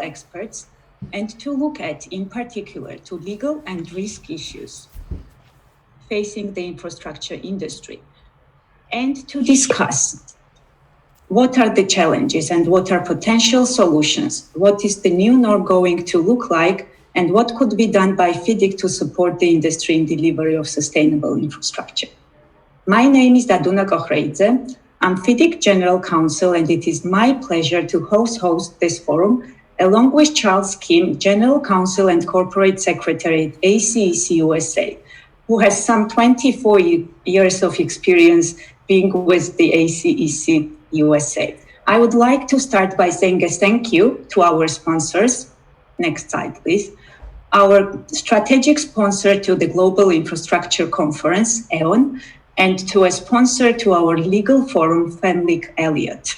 experts and to look at, in particular, to legal and risk issues facing the infrastructure industry, and to discuss what are the challenges and what are potential solutions, what is the new norm going to look like, and what could be done by FIDIC to support the industry in delivery of sustainable infrastructure. My name is Daduna Kohreidze. I'm FIDIC General Counsel, and it is my pleasure to host this forum along with Charles Kim, General Counsel and Corporate Secretary at ACEC USA, who has some 24 years of experience being with the ACEC USA. I would like to start by saying a thank you to our sponsors. Next slide, please. Our strategic sponsor to the Global Infrastructure Conference, EON, and to a sponsor to our legal forum, Fenwick Elliott.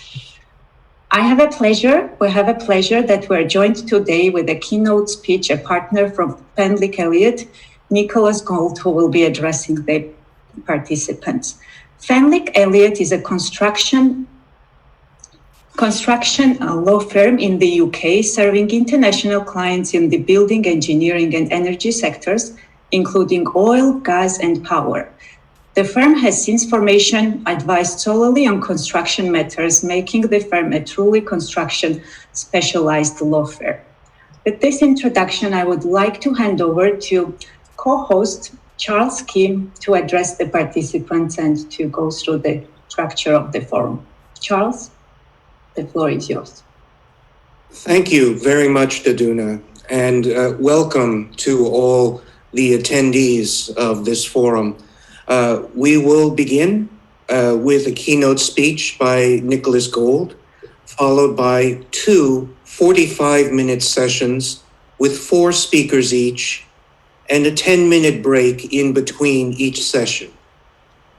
We have a pleasure that we're joined today with a keynote speech, a partner from Fenwick Elliott, Nicholas Gold, who will be addressing the participants. Fenwick Elliott is a construction law firm in the UK, serving international clients in the building, engineering, and energy sectors, including oil, gas, and power. The firm has since formation advised solely on construction matters, making the firm a truly construction specialized law firm. With this introduction, I would like to hand over to co-host Charles Kim to address the participants and to go through the structure of the forum. Charles, the floor is yours. Thank you very much, Daduna, and welcome to all the attendees of this forum. We will begin with a keynote speech by Nicholas Gold, followed by two 45-minute sessions with 4 speakers each, and a 10-minute break in between each session.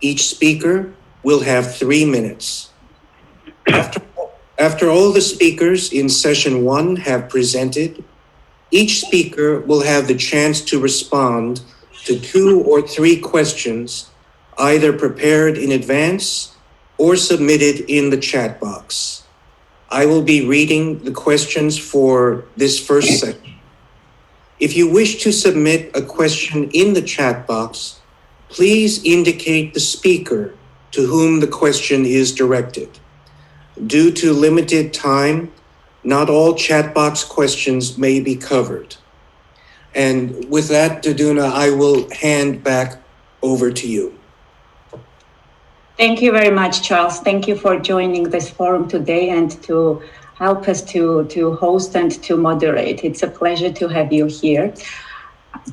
Each speaker will have 3 minutes. After all the speakers in session 1 have presented, each speaker will have the chance to respond to 2 or 3 questions, either prepared in advance or submitted in the chat box. I will be reading the questions for this first session. If you wish to submit a question in the chat box, please indicate the speaker to whom the question is directed. Due to limited time, not all chat box questions may be covered. And with that, Daduna, I will hand back over to you. Thank you very much, Charles. Thank you for joining this forum today and to help us to host and to moderate. It's a pleasure to have you here.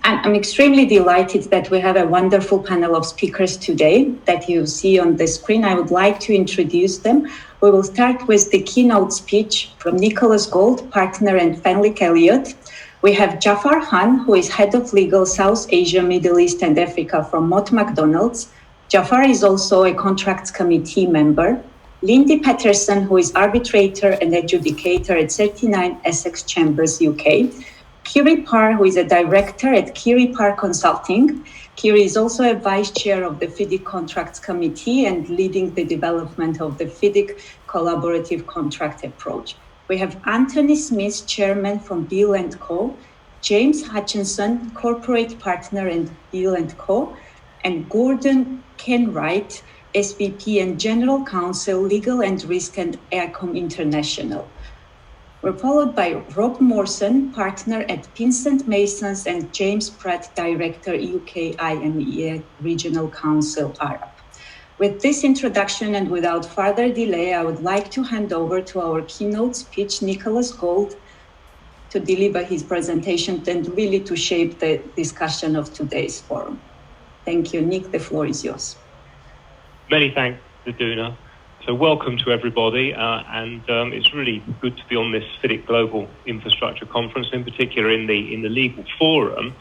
I'm extremely delighted that we have a wonderful panel of speakers today that you see on the screen. I would like to introduce them. We will start with the keynote speech from Nicholas Gold, partner in Fenwick Elliott. We have Jafar Khan, who is head of legal South Asia, Middle East, and Africa from Mott MacDonald's. Jafar is also a contracts committee member. Lindy Patterson, who is arbitrator and adjudicator at 39 Essex Chambers, UK. Kiri Parr, who is a director at Kiri Parr Consulting. Kiri is also a vice chair of the FIDIC Contracts Committee and leading the development of the FIDIC collaborative contract approach. We have Anthony Smith, chairman from Beale & Co., James Hutchinson, corporate partner in Beale & Co., and Gordon Kenwright, SVP and General Counsel, Legal and Risk and AICOM International. We're followed by Rob Morson, partner at Pinsent Masons, and James Pratt, Director, UK IMEA Regional Council, Arab. With this introduction and without further delay, I would like to hand over to our keynote speech, Nicholas Gold, to deliver his presentation and really to shape the discussion of today's forum. Thank you. Nick, the floor is yours. Many thanks, Daduna. So welcome to everybody, and it's really good to be on this FIDIC Global Infrastructure Conference, in particular in the legal forum.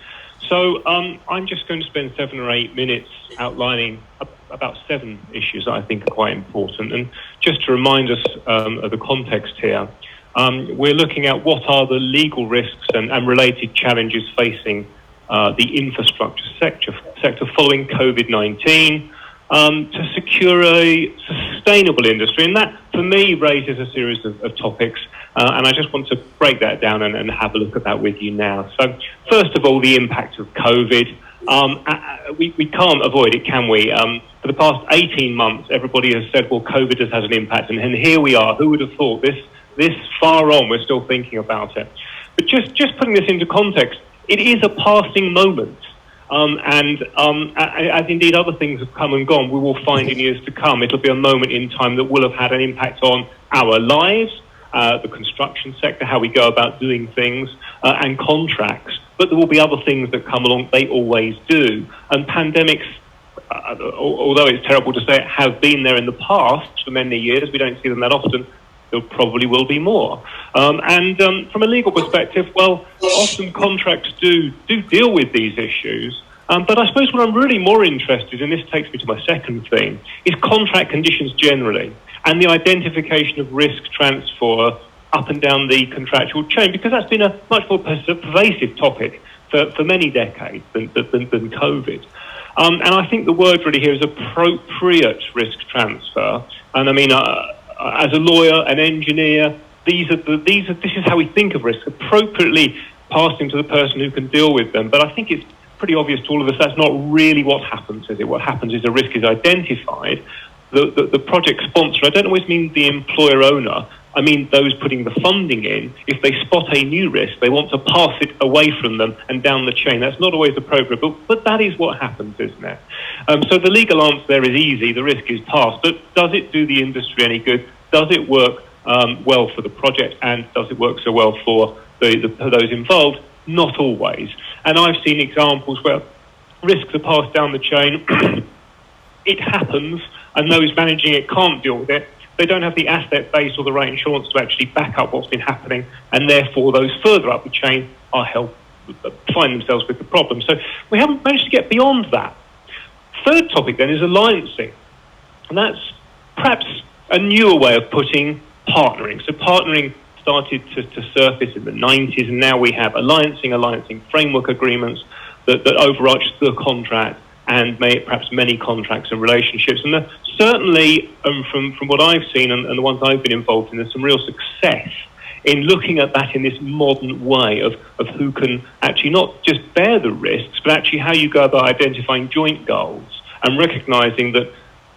So I'm just going to spend 7 or 8 minutes outlining about 7 issues that I think are quite important. And just to remind us of the context here, we're looking at what are the legal risks and related challenges facing the infrastructure sector following COVID-19, to secure a sustainable industry. And that, for me, raises a series of topics And I just want to break that down and have a look at that with you now. So first of all, the impact of COVID. We can't avoid it, can we? For the past 18 months, everybody has said, well, COVID has had an impact. And here we are. Who would have thought this far on, we're still thinking about it. But just putting this into context, it is a passing moment. As indeed other things have come and gone, we will find in years to come, it'll be a moment in time that will have had an impact on our lives, the construction sector, how we go about doing things, and contracts. But there will be other things that come along. They always do. And pandemics, although it's terrible to say it, have been there in the past for many years. We don't see them that often. There probably will be more. From a legal perspective, well, often contracts do deal with these issues. But I suppose what I'm really more interested in, this takes me to my second theme, is contract conditions generally and the identification of risk transfer up and down the contractual chain, because that's been a much more pervasive topic for many decades than COVID. And I think the word really here is appropriate risk transfer. And I mean, as a lawyer, an engineer, this is how we think of risk, appropriately passing to the person who can deal with them. But I think it's pretty obvious to all of us that's not really what happens, is it? What happens is a risk is identified. The project sponsor, I don't always mean the employer owner, I mean those putting the funding in, if they spot a new risk, they want to pass it away from them and down the chain. That's not always appropriate, but that is what happens, isn't it? So the legal answer there is easy, the risk is passed, but does it do the industry any good? Does it work well for the project, and does it work so well for those involved? Not always. And I've seen examples where risks are passed down the chain, it happens, and those managing it can't deal with it. They don't have the asset base or the right insurance to actually back up what's been happening, and therefore those further up the chain find themselves with the problem. So we haven't managed to get beyond that. Third topic then is alliancing, and that's perhaps a newer way of putting partnering. So partnering started to surface in the 90s, and now we have alliancing framework agreements that overarch the contract and perhaps many contracts and relationships. And certainly, from what I've seen and the ones I've been involved in, there's some real success in looking at that in this modern way of who can actually not just bear the risks, but actually how you go about identifying joint goals and recognising that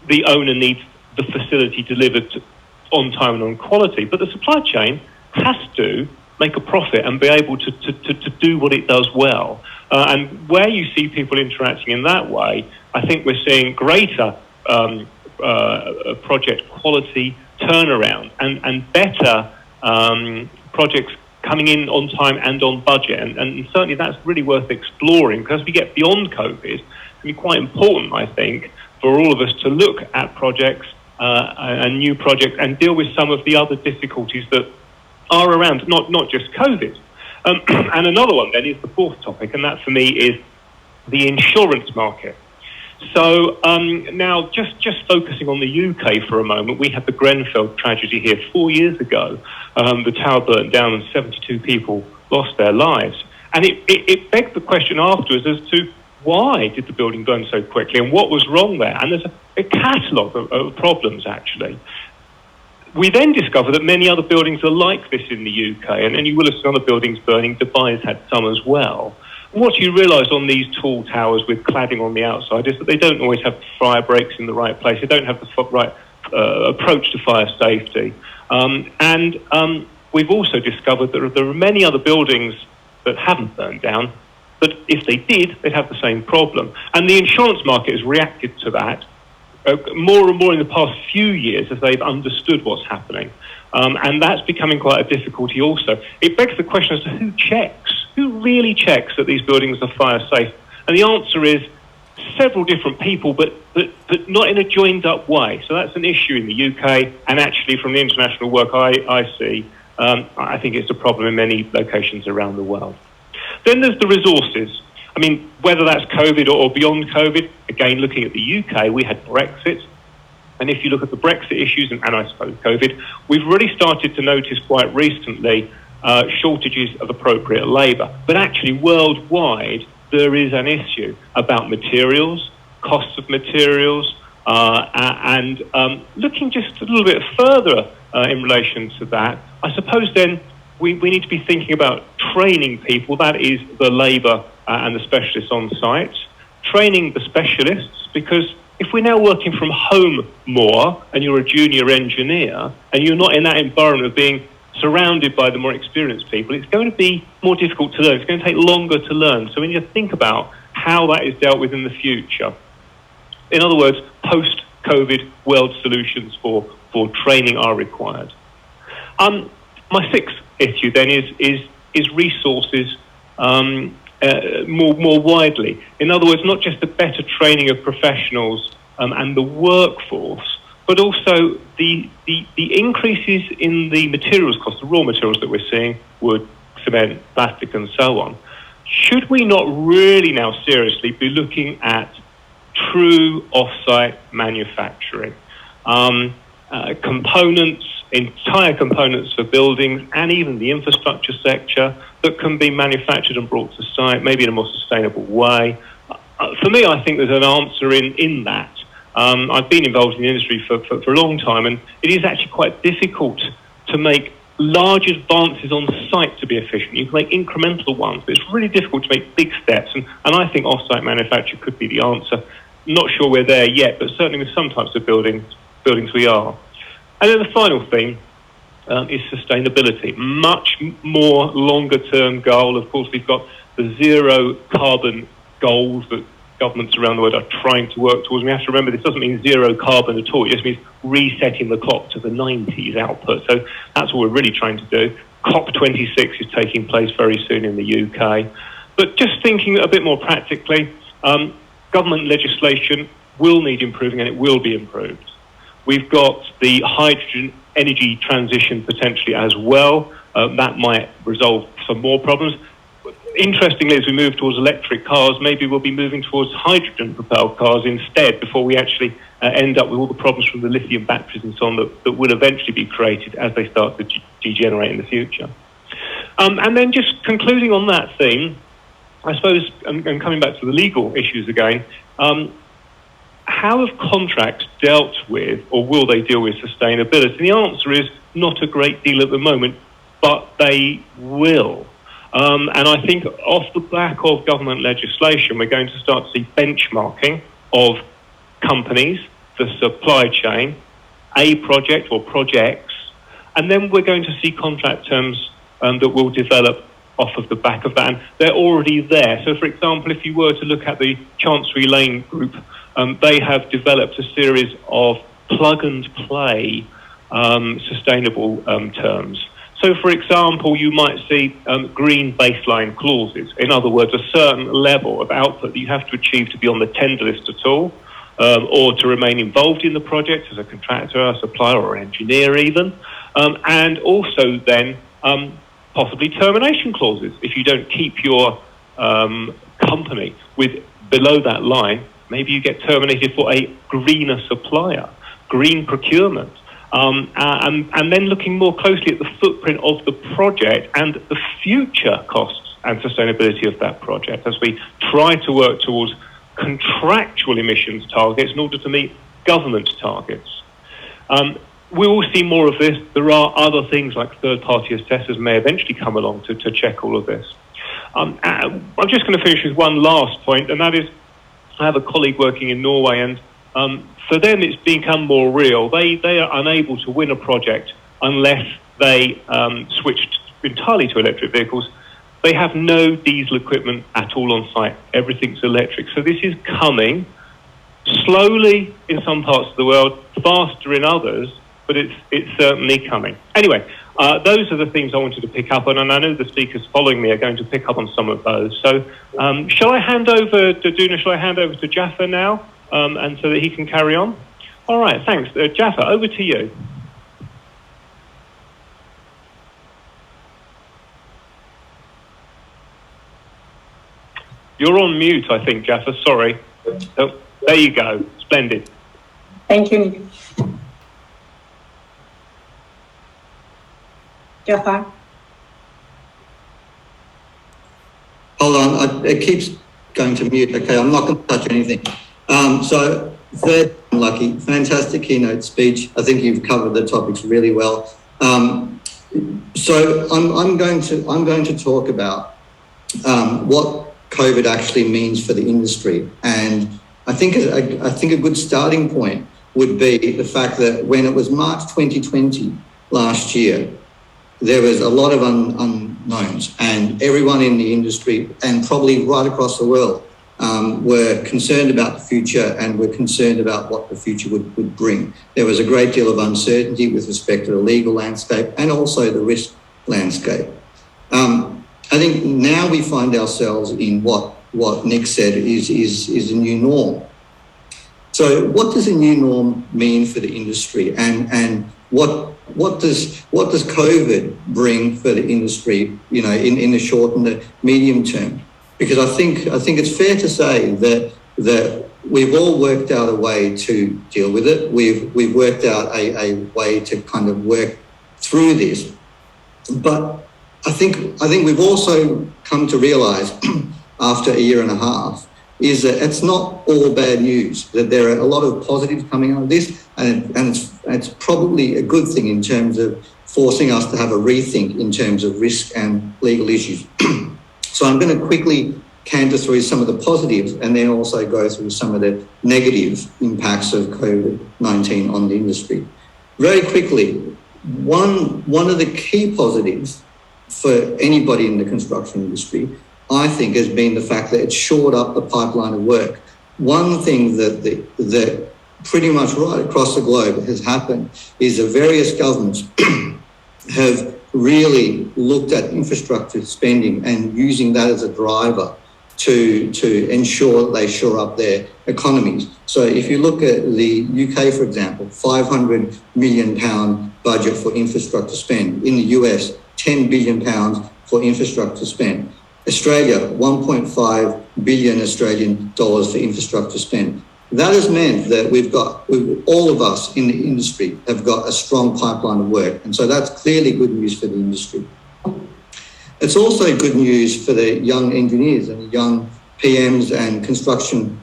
the owner needs the facility delivered on time and on quality. But the supply chain has to make a profit and be able to do what it does well. And where you see people interacting in that way, I think we're seeing greater project quality turnaround and better projects coming in on time and on budget. And certainly that's really worth exploring, because as we get beyond COVID, it's going to be quite important, I think, for all of us to look at projects and new projects and deal with some of the other difficulties that are around, not just COVID. And another one then is the fourth topic, and that for me is the insurance market. So now just focusing on the UK for a moment, we had the Grenfell tragedy here 4 years ago. The tower burnt down and 72 people lost their lives. And it begged the question afterwards as to why did the building burn so quickly and what was wrong there? And there's a catalogue of problems, actually. We then discover that many other buildings are like this in the UK, and you will have seen other buildings burning. Dubai's had some as well. And what you realise on these tall towers with cladding on the outside is that they don't always have fire breaks in the right place. They don't have the right approach to fire safety. We've also discovered that there are many other buildings that haven't burned down, but if they did, they'd have the same problem. And the insurance market has reacted to that more and more in the past few years as they've understood what's happening. And that's becoming quite a difficulty also. It begs the question as to who checks? Who really checks that these buildings are fire safe? And the answer is several different people, but not in a joined up way. So that's an issue in the UK, and actually from the international work I see, I think it's a problem in many locations around the world. Then there's the resources. I mean, whether that's COVID or beyond COVID, again, looking at the UK, we had Brexit. And if you look at the Brexit issues, and I suppose COVID, we've really started to notice quite recently shortages of appropriate labour. But actually, worldwide, there is an issue about materials, costs of materials, And looking just a little bit further in relation to that, I suppose then we need to be thinking about training people, that is the labour and the specialists on site, training the specialists, because if we're now working from home more and you're a junior engineer and you're not in that environment of being surrounded by the more experienced people, it's going to be more difficult to learn. It's going to take longer to learn. So we need to think about how that is dealt with in the future. In other words, post-COVID world solutions for training are required. My sixth issue then is resources more widely. In other words, not just the better training of professionals and the workforce, but also the increases in the materials cost, the raw materials that we're seeing, wood, cement, plastic and so on. Should we not really now seriously be looking at true off-site manufacturing? Components, entire components for buildings and even the infrastructure sector that can be manufactured and brought to site, maybe in a more sustainable way. For me, I think there's an answer in that. I've been involved in the industry for a long time, and it is actually quite difficult to make large advances on site to be efficient. You can make incremental ones, but it's really difficult to make big steps, and I think off-site manufacture could be the answer. Not sure we're there yet, but certainly with some types of buildings we are. And then the final thing is sustainability. Much more longer-term goal. Of course, we've got the zero carbon goals that governments around the world are trying to work towards. We have to remember this doesn't mean zero carbon at all. It just means resetting the clock to the 90s output. So that's what we're really trying to do. COP26 is taking place very soon in the UK. But just thinking a bit more practically, government legislation will need improving, and it will be improved. We've got the hydrogen energy transition potentially as well. That might resolve some more problems. Interestingly, as we move towards electric cars, maybe we'll be moving towards hydrogen-propelled cars instead before we actually end up with all the problems from the lithium batteries and so on that will eventually be created as they start to degenerate in the future. And then just concluding on that theme, I suppose, and coming back to the legal issues again, how have contracts dealt with, or will they deal with, sustainability? And the answer is not a great deal at the moment, but they will. And I think off the back of government legislation, we're going to start to see benchmarking of companies, the supply chain, a project or projects, and then we're going to see contract terms that will develop off of the back of that. And they're already there. So, for example, if you were to look at the Chancery Lane Group, they have developed a series of plug-and-play sustainable terms. So, for example, you might see green baseline clauses. In other words, a certain level of output that you have to achieve to be on the tender list at all, or to remain involved in the project as a contractor, a supplier, or engineer even. And also then possibly termination clauses. If you don't keep your company with below that line, maybe you get terminated for a greener supplier, green procurement. And then looking more closely at the footprint of the project and the future costs and sustainability of that project as we try to work towards contractual emissions targets in order to meet government targets. We will see more of this. There are other things like third-party assessors may eventually come along to check all of this. I'm just going to finish with one last point, and that is I have a colleague working in Norway, and for them it's become more real. They are unable to win a project unless they switched entirely to electric vehicles. They have no diesel equipment at all on site. Everything's electric. So this is coming slowly in some parts of the world, faster in others, but it's certainly coming. Anyway, those are the things I wanted to pick up on, and I know the speakers following me are going to pick up on some of those. So shall I hand over to Duna? Shall I hand over to Jaffa now, and so that he can carry on? All right, thanks. Jaffa, over to you. You're on mute, I think, Jaffa. Sorry. Oh, there you go. Splendid. Thank you. Jaffa? Hold on, it keeps going to mute. Okay, I'm not going to touch anything. So third, Lucky. Fantastic keynote speech. I think you've covered the topics really well. So I'm going to talk about what COVID actually means for the industry, and I think a good starting point would be the fact that when it was March 2020 last year, there was a lot of unknowns, and everyone in the industry and probably right across the world were concerned about the future and were concerned about what the future would bring. There was a great deal of uncertainty with respect to the legal landscape and also the risk landscape. I think now we find ourselves in what Nick said is a new norm. So what does a new norm mean for the industry, and what does COVID bring for the industry, you know, in the short and the medium term? Because I think it's fair to say that we've all worked out a way to deal with it. We've worked out a way to kind of work through this. But I think we've also come to realise after a year and a half is that it's not all bad news, that there are a lot of positives coming out of this, and it's probably a good thing in terms of forcing us to have a rethink in terms of risk and legal issues. So I'm going to quickly canter through some of the positives and then also go through some of the negative impacts of COVID-19 on the industry. Very quickly, one of the key positives for anybody in the construction industry, I think, has been the fact that it's shored up the pipeline of work. One thing that pretty much right across the globe has happened is that various governments have really looked at infrastructure spending and using that as a driver to ensure that they shore up their economies. So if you look at the UK, for example, £500 million budget for infrastructure spend. In the US, £10 billion for infrastructure spend. Australia, 1.5 billion Australian dollars for infrastructure spend. That has meant that all of us in the industry have got a strong pipeline of work. And so that's clearly good news for the industry. It's also good news for the young engineers and the young PMs and construction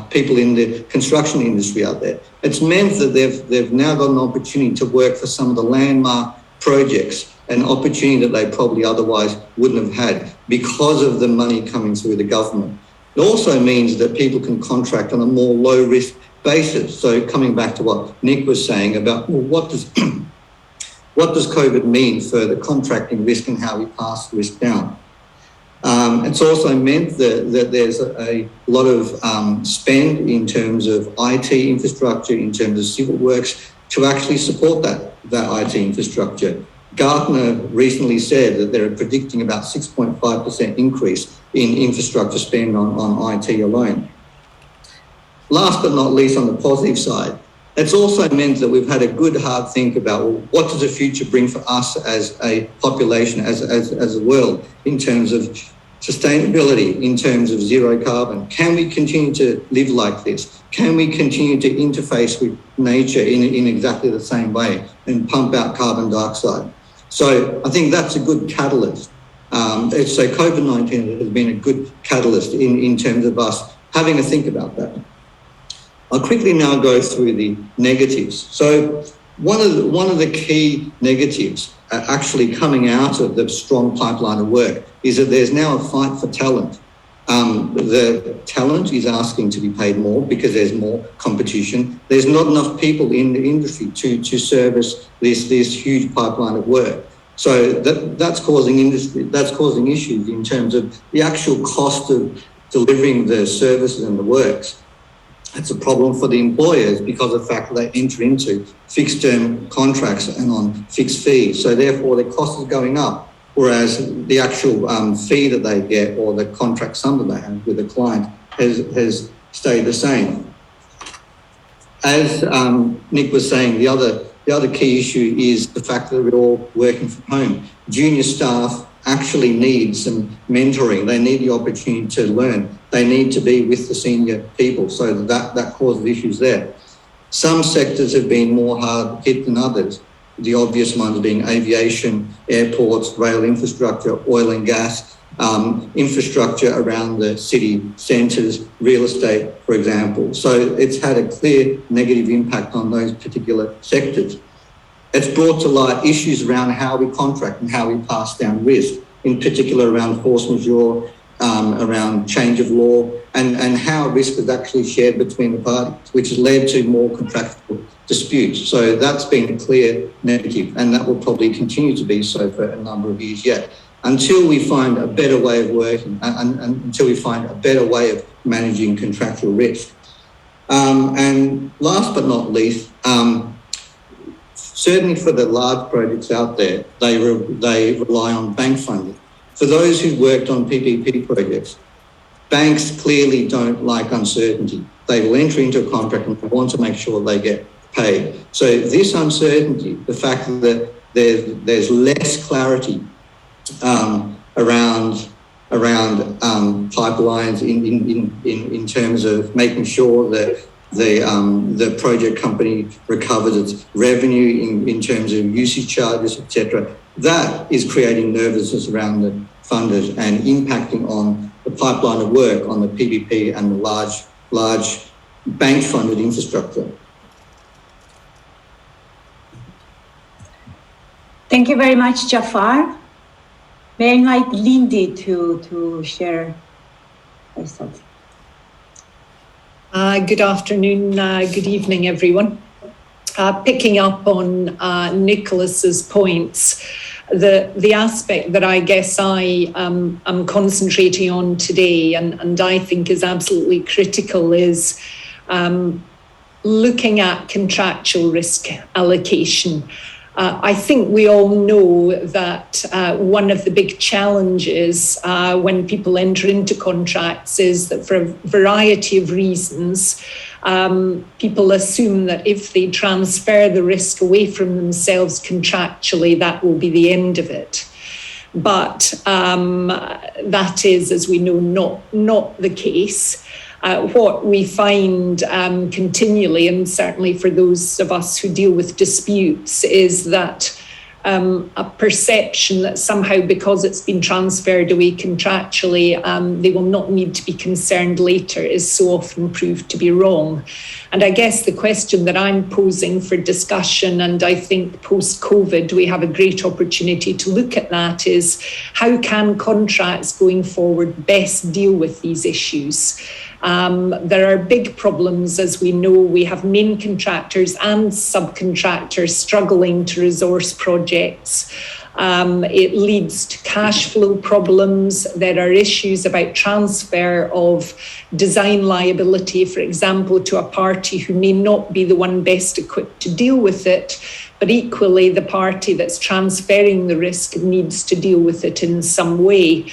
people in the construction industry out there. It's meant that they've now got an opportunity to work for some of the landmark projects, an opportunity that they probably otherwise wouldn't have had because of the money coming through the government. It also means that people can contract on a more low-risk basis. So coming back to what Nick was saying about, well, what does COVID mean for the contracting risk and how we pass the risk down? It's also meant that there's a lot of spend in terms of IT infrastructure, in terms of civil works, to actually support that IT infrastructure. Gartner recently said that they're predicting about 6.5% increase in infrastructure spend on IT alone. Last but not least, on the positive side, it's also meant that we've had a good hard think about, well, what does the future bring for us as a population, as a world, in terms of sustainability, in terms of zero carbon? Can we continue to live like this? Can we continue to interface with nature in exactly the same way and pump out carbon dioxide? So I think that's a good catalyst. So COVID-19 has been a good catalyst in terms of us having a think about that. I'll quickly now go through the negatives. So one of the key negatives actually coming out of the strong pipeline of work is that there's now a fight for talent. The talent is asking to be paid more because there's more competition. There's not enough people in the industry to service this huge pipeline of work. So that's causing issues in terms of the actual cost of delivering the services and the works. It's a problem for the employers because of the fact that they enter into fixed term contracts and on fixed fees. So therefore the cost is going up, whereas the actual fee that they get or the contract sum that they have with the client has stayed the same. As Nick was saying, the other key issue is the fact that we're all working from home. Junior staff actually need some mentoring. They need the opportunity to learn. They need to be with the senior people, so that causes issues there. Some sectors have been more hard hit than others. The obvious ones being aviation, airports, rail infrastructure, oil and gas, infrastructure around the city centres, real estate, for example. So it's had a clear negative impact on those particular sectors. It's brought to light issues around how we contract and how we pass down risk, in particular around force majeure, around change of law, and how risk is actually shared between the parties, which has led to more contractual disputes. So that's been a clear negative, and that will probably continue to be so for a number of years yet, until we find a better way of working and until we find a better way of managing contractual risk. And last but not least, certainly for the large projects out there, they rely on bank funding. For those who worked on PPP projects, banks clearly don't like uncertainty. They will enter into a contract and want to make sure they get paid. So this uncertainty, the fact that there's less clarity around pipelines in terms of making sure that the project company recovers its revenue in terms of usage charges, etc. That is creating nervousness around the funders and impacting on the pipeline of work on the PPP and the large bank-funded infrastructure. Thank you very much, Jafar. May I invite Lindy to share her thoughts? Good afternoon, good evening, everyone. Picking up on Nicholas's points, the aspect that I guess I am concentrating on today and I think is absolutely critical is looking at contractual risk allocation. I think we all know that one of the big challenges when people enter into contracts is that for a variety of reasons, people assume that if they transfer the risk away from themselves contractually, that will be the end of it. But that is, as we know, not the case. What we find continually, and certainly for those of us who deal with disputes, is that a perception that somehow because it's been transferred away contractually, they will not need to be concerned later is so often proved to be wrong. And I guess the question that I'm posing for discussion, and I think post-COVID we have a great opportunity to look at that, is how can contracts going forward best deal with these issues? There are big problems, as we know. We have main contractors and subcontractors struggling to resource projects. It leads to cash flow problems. There are issues about transfer of design liability, for example, to a party who may not be the one best equipped to deal with it, but equally the party that's transferring the risk needs to deal with it in some way.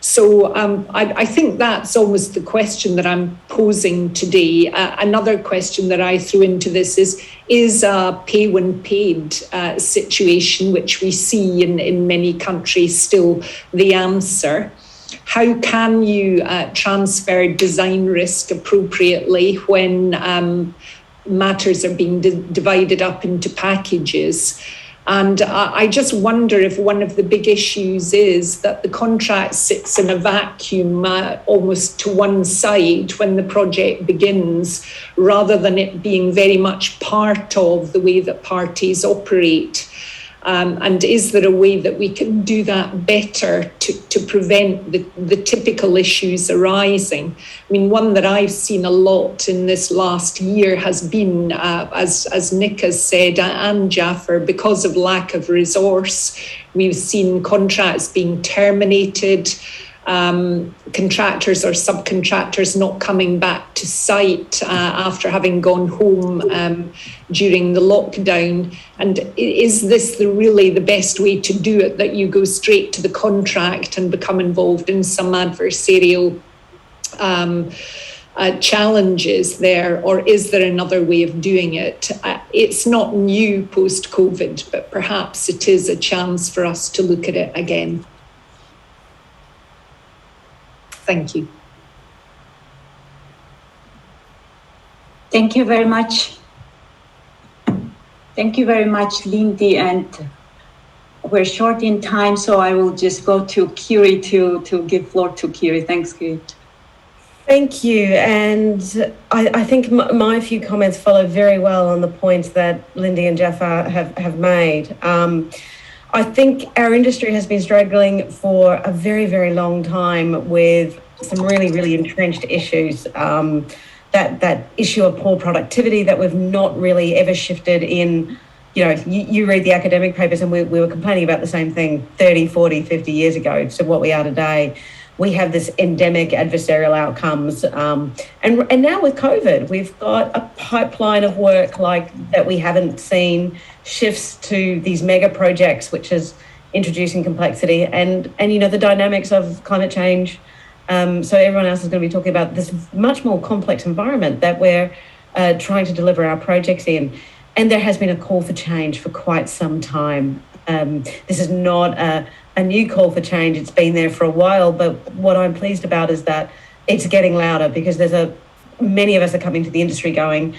So I think that's almost the question that I'm posing today. Another question that I threw into this is a pay when paid situation, which we see in many countries still the answer. How can you transfer design risk appropriately when matters are being divided up into packages? And I just wonder if one of the big issues is that the contract sits in a vacuum almost to one side when the project begins, rather than it being very much part of the way that parties operate. And is there a way that we can do that better to prevent the typical issues arising? I mean, one that I've seen a lot in this last year has been, as Nick has said, and Jaffer, because of lack of resource, we've seen contracts being terminated, contractors or subcontractors not coming back to site after having gone home during the lockdown. And is this really the best way to do it, that you go straight to the contract and become involved in some adversarial challenges there, or is there another way of doing it? It's not new post-COVID, but perhaps it is a chance for us to look at it again. Thank you. Thank you very much. Thank you very much, Lindy. And we're short in time, so I will just go to Kiri to give floor to Kiri. Thanks, Kiri. Thank you. And I think my few comments follow very well on the points that Lindy and Jafar have made. I think our industry has been struggling for a very, very long time with some really, really entrenched issues. That issue of poor productivity that we've not really ever shifted in. You read the academic papers and we were complaining about the same thing 30, 40, 50 years ago to what we are today. We have this endemic adversarial outcomes. And now with COVID, we've got a pipeline of work like that we haven't seen, shifts to these mega projects, which is introducing complexity and the dynamics of climate change. So everyone else is going to be talking about this much more complex environment that we're trying to deliver our projects in. And there has been a call for change for quite some time. This is not a new call for change. It's been there for a while, but what I'm pleased about is that it's getting louder because many of us are coming to the industry going,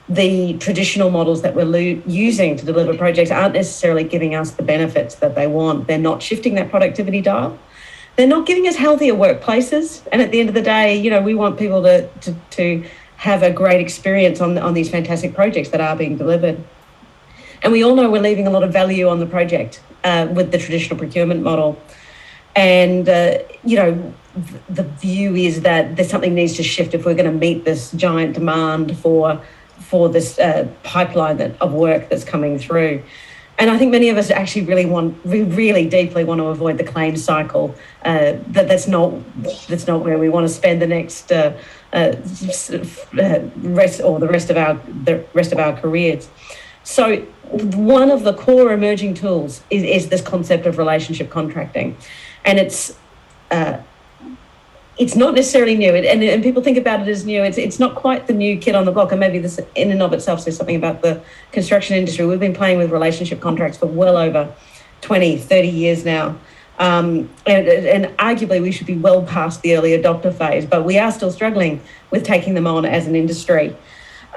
the traditional models that we're using to deliver projects aren't necessarily giving us the benefits that they want. They're not shifting that productivity dial. They're not giving us healthier workplaces. And at the end of the day, we want people to have a great experience on these fantastic projects that are being delivered. And we all know we're leaving a lot of value on the project with the traditional procurement model. And, the view is that there's something needs to shift if we're going to meet this giant demand for this pipeline of work that's coming through. And I think many of us actually really deeply want to avoid the claims cycle. That's not where we want to spend the next the rest of our careers. So one of the core emerging tools is this concept of relationship contracting, and it's not necessarily new, and people think about it as new. It's not quite the new kid on the block, and maybe this in and of itself says something about the construction industry. We've been playing with relationship contracts for well over 20, 30 years now, and arguably we should be well past the early adopter phase, but we are still struggling with taking them on as an industry.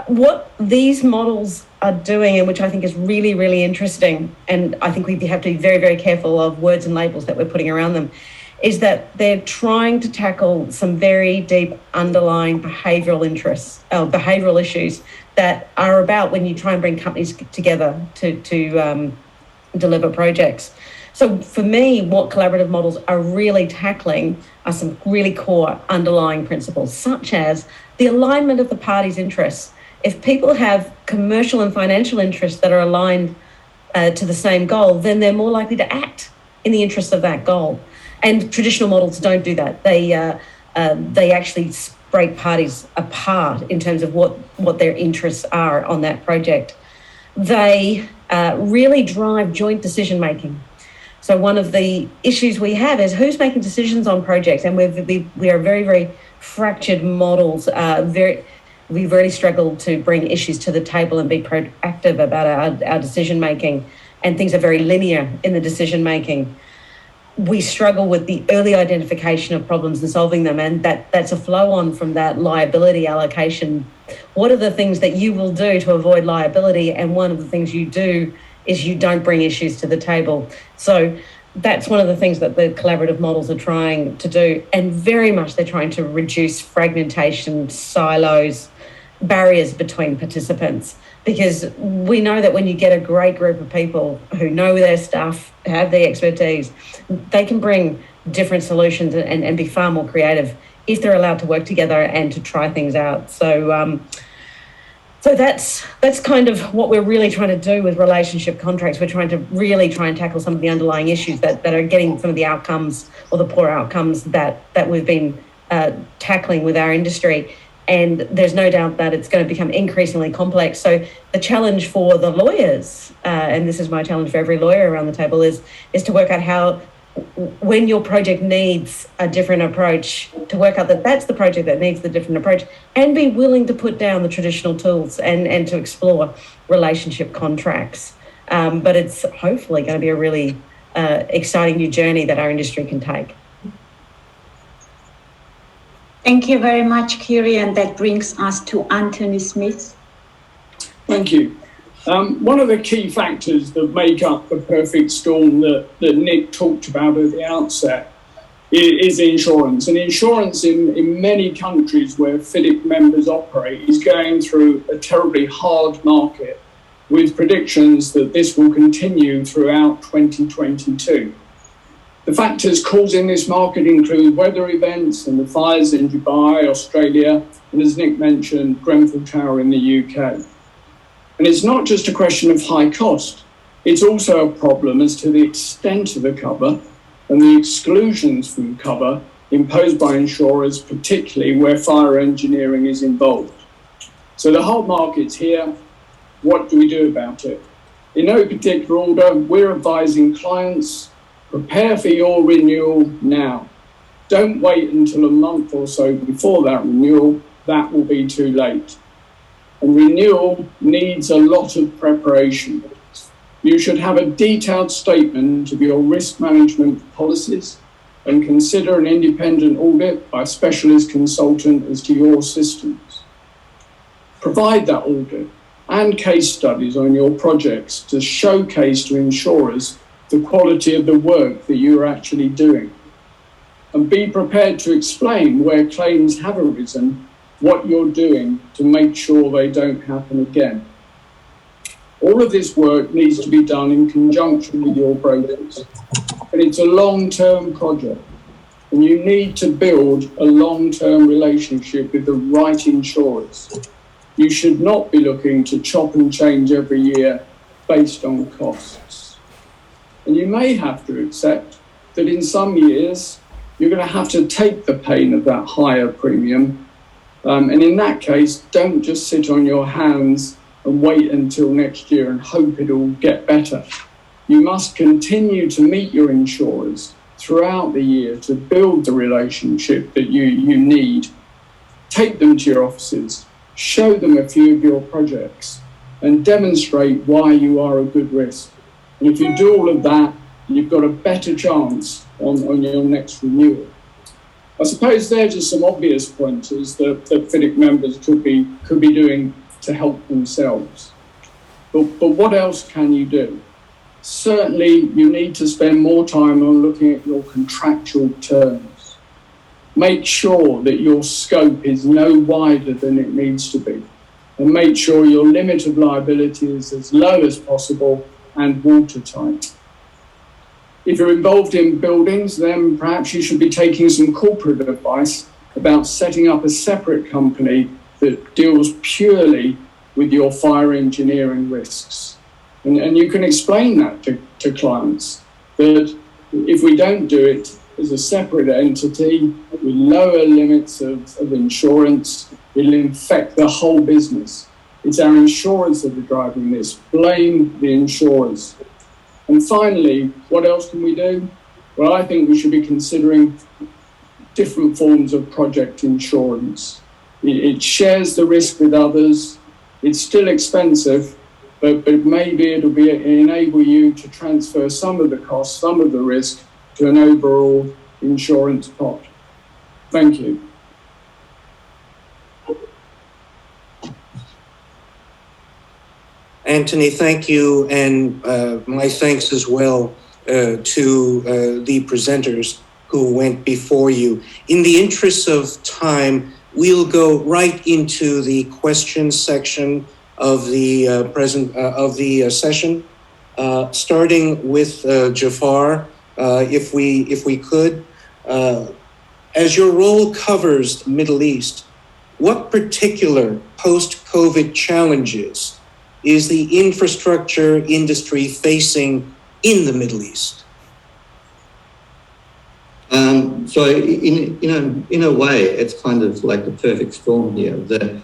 What these models are doing, and which I think is really, really interesting, and I think we have to be very, very careful of words and labels that we're putting around them, is that they're trying to tackle some very deep underlying behavioural issues that are about when you try and bring companies together to deliver projects. So for me, what collaborative models are really tackling are some really core underlying principles, such as the alignment of the parties' interests. If people have commercial and financial interests that are aligned to the same goal, then they're more likely to act in the interests of that goal. And traditional models don't do that. They actually break parties apart in terms of what their interests are on that project. They really drive joint decision making. So one of the issues we have is who's making decisions on projects, and we are very, very fractured models. We've really struggled to bring issues to the table and be proactive about our decision making, and things are very linear in the decision making. We struggle with the early identification of problems and solving them, and that's a flow on from that liability allocation. What are the things that you will do to avoid liability? And one of the things you do is you don't bring issues to the table. So that's one of the things that the collaborative models are trying to do, and very much they're trying to reduce fragmentation, silos, barriers between participants, because we know that when you get a great group of people who know their stuff, have the expertise, they can bring different solutions and be far more creative if they're allowed to work together and to try things out. So that's kind of what we're really trying to do with relationship contracts. We're trying to really try and tackle some of the underlying issues that are getting some of the outcomes or the poor outcomes that we've been tackling with our industry. And there's no doubt that it's going to become increasingly complex. So the challenge for the lawyers, and this is my challenge for every lawyer around the table, is to work out how, when your project needs a different approach, to work out that that's the project that needs the different approach, and be willing to put down the traditional tools and to explore relationship contracts. But it's hopefully going to be a really exciting new journey that our industry can take. Thank you very much, Kiri, and that brings us to Anthony Smith. Thank you. One of the key factors that make up the perfect storm that Nick talked about at the outset is insurance. And insurance in many countries where FIDIC members operate is going through a terribly hard market, with predictions that this will continue throughout 2022. The factors causing this market include weather events and the fires in Dubai, Australia, and as Nick mentioned, Grenfell Tower in the UK. And it's not just a question of high cost, it's also a problem as to the extent of the cover and the exclusions from cover imposed by insurers, particularly where fire engineering is involved. So the whole market's here. What do we do about it? In no particular order, we're advising clients, prepare for your renewal now. Don't wait until a month or so before that renewal. That will be too late. And renewal needs a lot of preparation. You should have a detailed statement of your risk management policies and consider an independent audit by a specialist consultant as to your systems. Provide that audit and case studies on your projects to showcase to insurers the quality of the work that you're actually doing. And be prepared to explain where claims have arisen, what you're doing to make sure they don't happen again. All of this work needs to be done in conjunction with your brokers. And it's a long-term project. And you need to build a long-term relationship with the right insurers. You should not be looking to chop and change every year based on costs. And you may have to accept that in some years, you're going to have to take the pain of that higher premium. And in that case, don't just sit on your hands and wait until next year and hope it'll get better. You must continue to meet your insurers throughout the year to build the relationship that you need. Take them to your offices, show them a few of your projects, and demonstrate why you are a good risk. And if you do all of that, you've got a better chance on your next renewal. I suppose they're just some obvious pointers that FIDIC members could be doing to help themselves. But what else can you do? Certainly, you need to spend more time on looking at your contractual terms. Make sure that your scope is no wider than it needs to be, and make sure your limit of liability is as low as possible and watertight. If you're involved in buildings, then perhaps you should be taking some corporate advice about setting up a separate company that deals purely with your fire engineering risks. And you can explain that to clients, that if we don't do it as a separate entity with lower limits of insurance, it'll infect the whole business. It's our insurers that are driving this. Blame the insurers. And finally, what else can we do? Well, I think we should be considering different forms of project insurance. It shares the risk with others. It's still expensive, but maybe it'll enable you to transfer some of the costs, some of the risk to an overall insurance pot. Thank you. Anthony, thank you, and my thanks as well to the presenters who went before you. In the interest of time, we'll go right into the questions section of the session, starting with Jafar, if we could. As your role covers the Middle East, what particular post-COVID challenges is the infrastructure industry facing in the Middle East? So in a way, it's kind of like the perfect storm here. That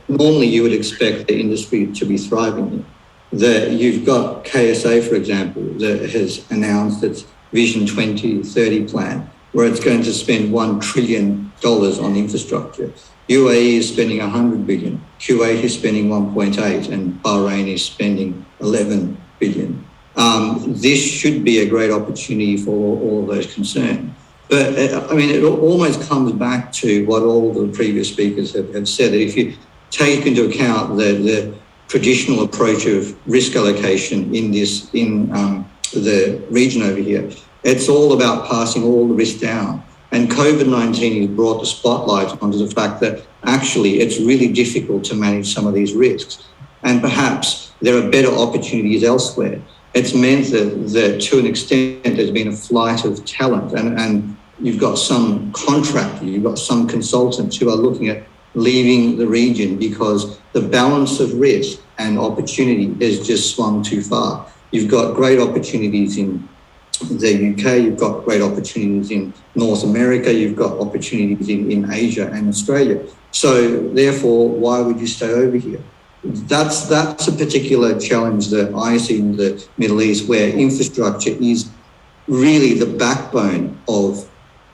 normally you would expect the industry to be thriving in. You've got KSA, for example, that has announced its Vision 2030 plan, where it's going to spend $1 trillion on infrastructure. UAE is spending 100 billion, Kuwait is spending 1.8, and Bahrain is spending 11 billion. This should be a great opportunity for all of those concerned. But I mean, it almost comes back to what all the previous speakers have said, that if take into account the traditional approach of risk allocation in the region over here. It's all about passing all the risk down. And COVID-19 has brought the spotlight onto the fact that actually it's really difficult to manage some of these risks. And perhaps there are better opportunities elsewhere. It's meant that to an extent there's been a flight of talent, and you've got some contractors, you've got some consultants who are looking at leaving the region because the balance of risk and opportunity has just swung too far. You've got great opportunities in the UK, you've got great opportunities in North America, you've got opportunities in Asia and Australia. So therefore, why would you stay over here? That's a particular challenge that I see in the Middle East, where infrastructure is really the backbone of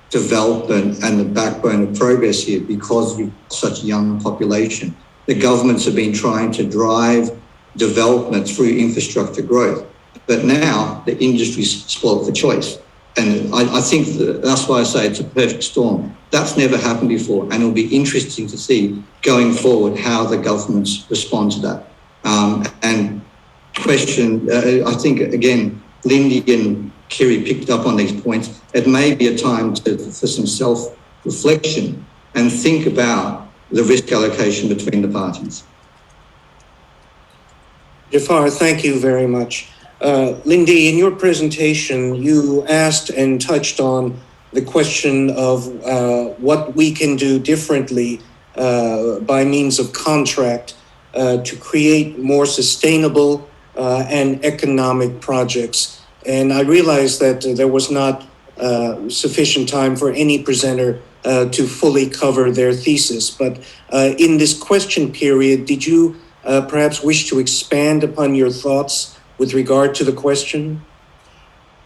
development and the backbone of progress here, because we've got such a young population. The governments have been trying to drive development through infrastructure growth, but now the industry's spoiled for choice. And I think that's why I say it's a perfect storm. That's never happened before, and it'll be interesting to see going forward how the governments respond to that. And question, I think, again, Lindy and Kiri picked up on these points. It may be a time for some self-reflection and think about the risk allocation between the parties. Jafar, thank you very much. Lindy, in your presentation, you asked and touched on the question of what we can do differently by means of contract to create more sustainable and economic projects. And I realized that there was not sufficient time for any presenter to fully cover their thesis. But in this question period, did you perhaps wish to expand upon your thoughts with regard to the question?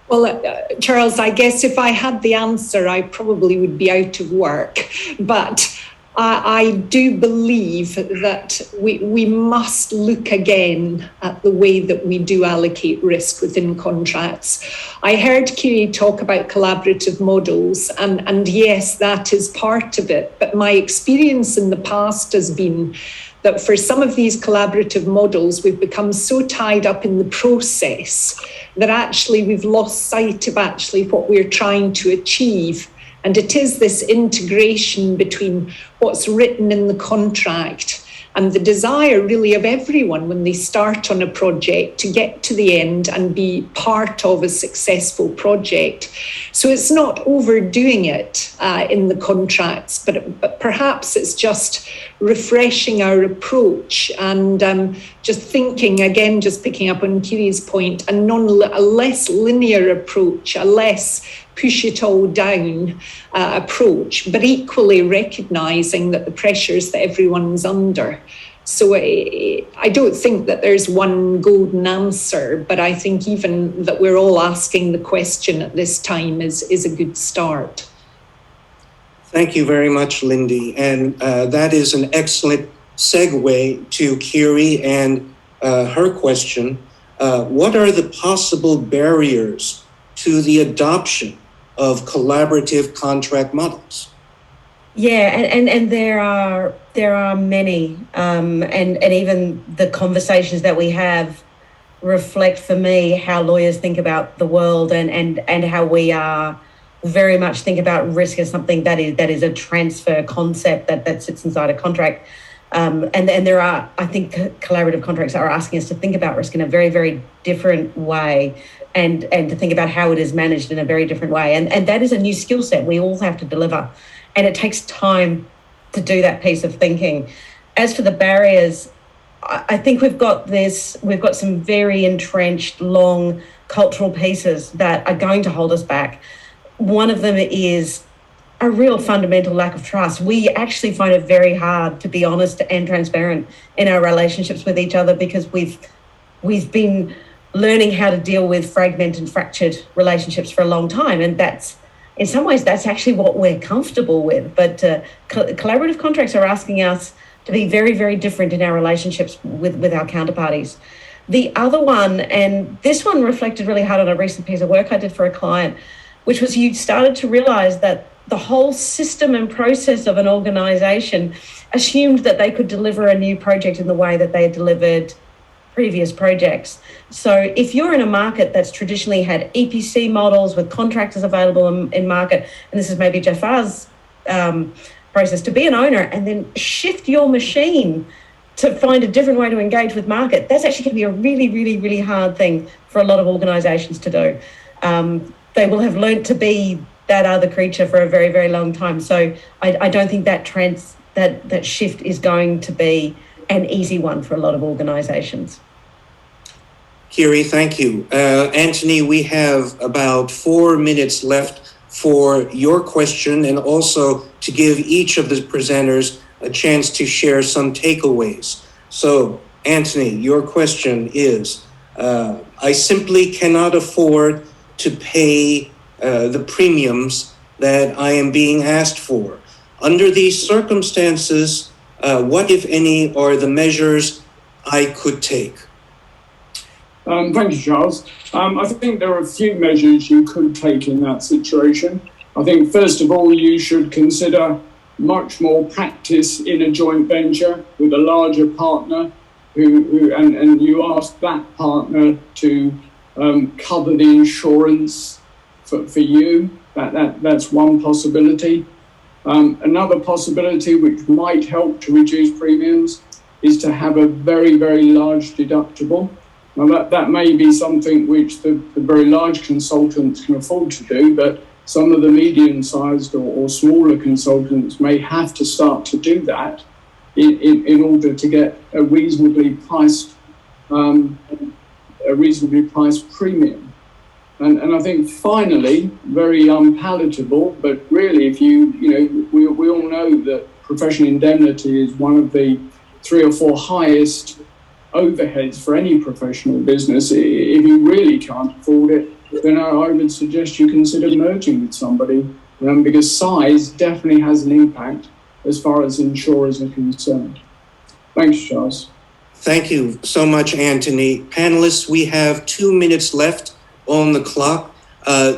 Well, Charles, I guess if I had the answer, I probably would be out of work. But I do believe that we must look again at the way that we do allocate risk within contracts. I heard Kiri talk about collaborative models, and yes, that is part of it. But my experience in the past has been that for some of these collaborative models, we've become so tied up in the process that actually we've lost sight of actually what we're trying to achieve. And it is this integration between what's written in the contract and the desire really of everyone when they start on a project to get to the end and be part of a successful project. So it's not overdoing it in the contracts, but perhaps it's just refreshing our approach and just thinking, again, just picking up on Kiri's point, a less linear approach, a less push it all down approach, but equally recognising that the pressures that everyone's under. So I don't think that there's one golden answer, but I think even that we're all asking the question at this time is a good start. Thank you very much, Lindy. And that is an excellent segue to Kiri and her question. What are the possible barriers to the adoption of collaborative contract models? Yeah, and there are many, and even the conversations that we have reflect for me how lawyers think about the world and how we are very much think about risk as something that is a transfer concept that sits inside a contract. And there are, I think, collaborative contracts are asking us to think about risk in a very, very different way and to think about how it is managed in a very different way. And that is a new skill set we all have to deliver. And it takes time to do that piece of thinking. As for the barriers, I think we've got some very entrenched, long cultural pieces that are going to hold us back. One of them is a real fundamental lack of trust. We actually find it very hard to be honest and transparent in our relationships with each other because we've been learning how to deal with fragmented, fractured relationships for a long time. And that's, in some ways, that's actually what we're comfortable with. But collaborative contracts are asking us to be very, very different in our relationships with our counterparties. The other one, and this one reflected really hard on a recent piece of work I did for a client, which was you started to realise that the whole system and process of an organisation assumed that they could deliver a new project in the way that they had delivered previous projects. So if you're in a market that's traditionally had EPC models with contractors available in market, and this is maybe Jafar's process, to be an owner and then shift your machine to find a different way to engage with market, that's actually going to be a really, really, really hard thing for a lot of organisations to do. They will have learnt to be that other creature for a very, very long time. So I don't think that shift is going to be an easy one for a lot of organisations. Kiri, thank you. Anthony, we have about 4 minutes left for your question and also to give each of the presenters a chance to share some takeaways. So, Anthony, your question is, I simply cannot afford to pay the premiums that I am being asked for. Under these circumstances, what, if any, are the measures I could take? Thank you, Charles. I think there are a few measures you could take in that situation. I think, first of all, you should consider much more practice in a joint venture with a larger partner and you ask that partner to cover the insurance for you. That's one possibility. Another possibility which might help to reduce premiums is to have a very, very large deductible. Now that may be something which the very large consultants can afford to do, but some of the medium-sized or smaller consultants may have to start to do that in order to get a reasonably priced premium. And I think finally, very unpalatable, but really, if we all know that professional indemnity is one of the 3 or 4 highest overheads for any professional business. If you really can't afford it, then I would suggest you consider merging with somebody, because size definitely has an impact as far as insurers are concerned. Thanks, Charles. Thank you so much, Anthony. Panelists, we have 2 minutes left on the clock.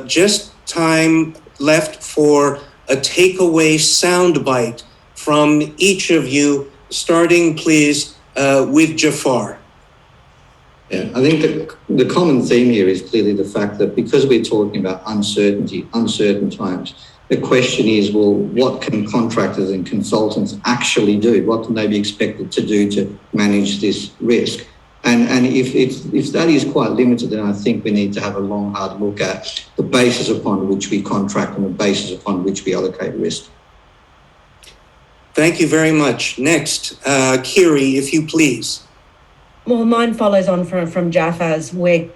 Just time left for a takeaway soundbite from each of you, starting, please, with Jafar. Yeah, I think the common theme here is clearly the fact that because we're talking about uncertainty, uncertain times, the question is, well, what can contractors and consultants actually do? What can they be expected to do to manage this risk? And if that is quite limited, then I think we need to have a long, hard look at the basis upon which we contract and the basis upon which we allocate risk. Thank you very much. Next, Kiri, if you please. Well, mine follows on from Jafar's, where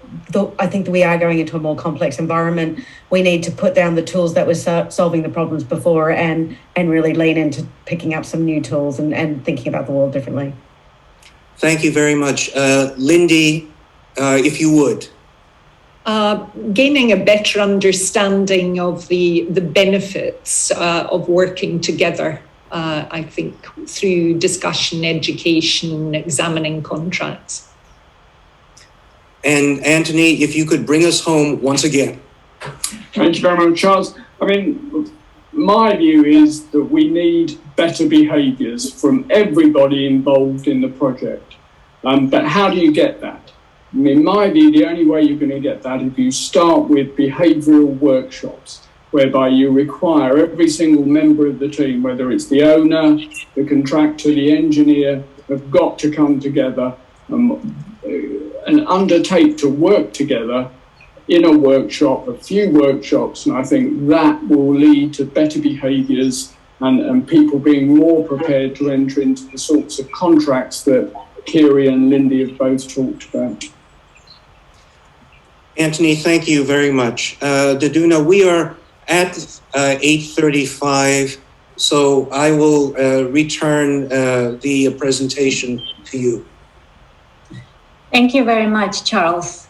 I think that we are going into a more complex environment. We need to put down the tools that were solving the problems before and really lean into picking up some new tools and thinking about the world differently. Thank you very much. Lindy, if you would. Gaining a better understanding of the benefits of working together. I think through discussion, education, examining contracts. And Anthony, if you could bring us home once again. Thank you very much, Charles. I mean, my view is that we need better behaviours from everybody involved in the project. But how do you get that? I mean, in my view, the only way you're going to get that is if you start with behavioural workshops, whereby you require every single member of the team, whether it's the owner, the contractor, the engineer, have got to come together and undertake to work together in a workshop, a few workshops, and I think that will lead to better behaviours and people being more prepared to enter into the sorts of contracts that Kiri and Lindy have both talked about. Anthony, thank you very much. Daduna, we are at 8:35, so I will return the presentation to you. Thank you very much, Charles.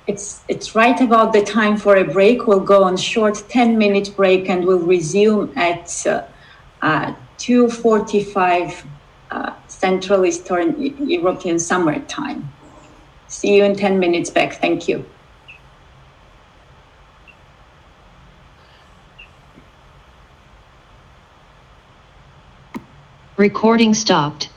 It's right about the time for a break. We'll go on short 10-minute break and we'll resume at 2:45 Central Eastern European Summer Time. See you in 10 minutes back. Thank you. Recording stopped.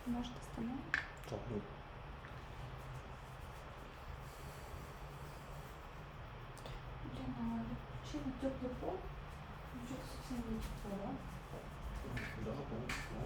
Можете становитися? Так, ну. Блин, а включили теплый пол? Ну, что-то совсем не тепло, да? Да, конечно.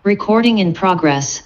Recording in progress.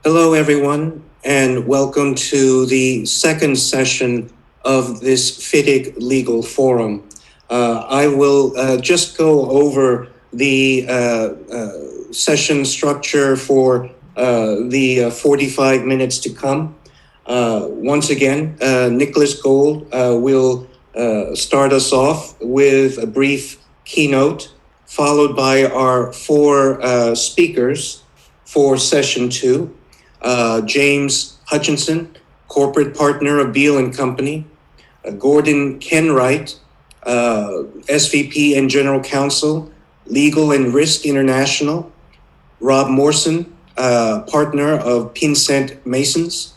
Hello, everyone, and welcome to the second session of this FIDIC Legal Forum. I will just go over the session structure for the 45 minutes to come. Once again, Nicholas Gold will start us off with a brief keynote, followed by our four speakers for session 2. James Hutchinson, corporate partner of Beale and Company, Gordon Kenwright, SVP and General Counsel, Legal and Risk International, Rob Morrison, partner of Pinsent Masons,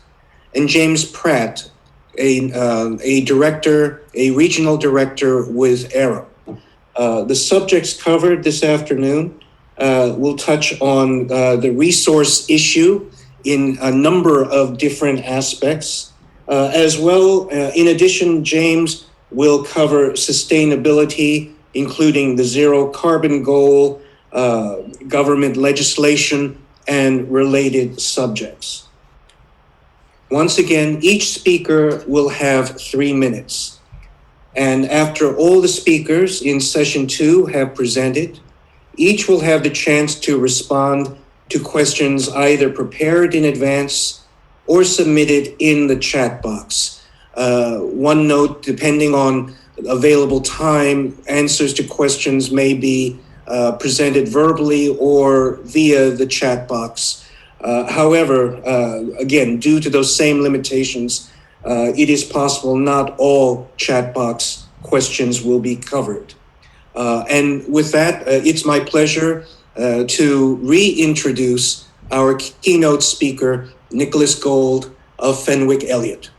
and James Pratt, a director, a regional director with Arrow. The subjects covered this afternoon will touch on the resource issue in a number of different aspects. As well, in addition, James will cover sustainability, including the zero carbon goal, government legislation, and related subjects. Once again, each speaker will have 3 minutes. And after all the speakers in session 2 have presented, each will have the chance to respond to questions either prepared in advance or submitted in the chat box. One note, depending on available time, answers to questions may be presented verbally or via the chat box. However, again, due to those same limitations, it is possible not all chat box questions will be covered. And with that, it's my pleasure to reintroduce our keynote speaker, Nicholas Gold of Fenwick Elliott.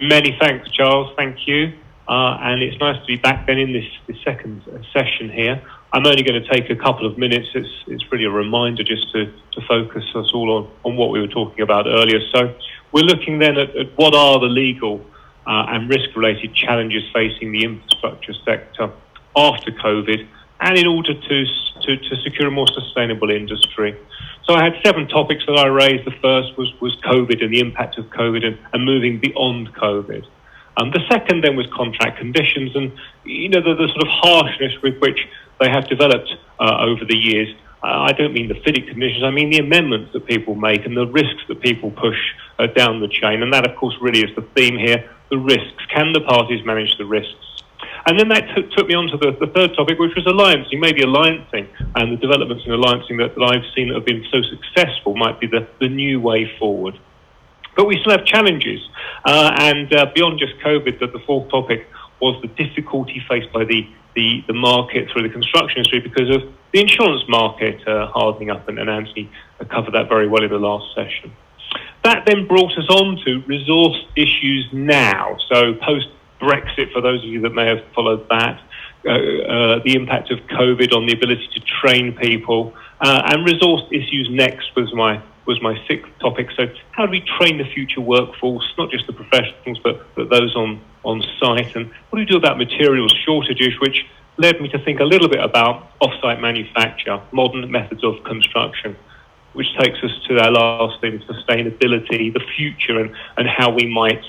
Many thanks, Charles. Thank you. And it's nice to be back then in this second session here. I'm only going to take a couple of minutes. It's really a reminder just to focus us all on what we were talking about earlier. So we're looking then at what are the legal and risk-related challenges facing the infrastructure sector after COVID, and in order to secure a more sustainable industry. So I had 7 topics that I raised. The first was COVID and the impact of COVID and moving beyond COVID. The second then was contract conditions and, you know, the sort of harshness with which they have developed over the years. I don't mean the FIDIC conditions, I mean the amendments that people make and the risks that people push down the chain. And that, of course, really is the theme here, the risks. Can the parties manage the risks? And then that took me on to the third topic, which was alliancing, maybe alliancing, and the developments in alliancing that I've seen that have been so successful might be the new way forward. But we still have challenges. And beyond just COVID, the fourth topic was the difficulty faced by the market through the construction industry because of the insurance market hardening up, and Anthony covered that very well in the last session. That then brought us on to resource issues now. So post-Brexit, for those of you that may have followed that, the impact of COVID on the ability to train people, and resource issues next was my 6th topic. So how do we train the future workforce, not just the professionals, but those on site? And what do we do about materials shortages, which led me to think a little bit about off-site manufacture, modern methods of construction, which takes us to our last thing, sustainability, the future, and how we might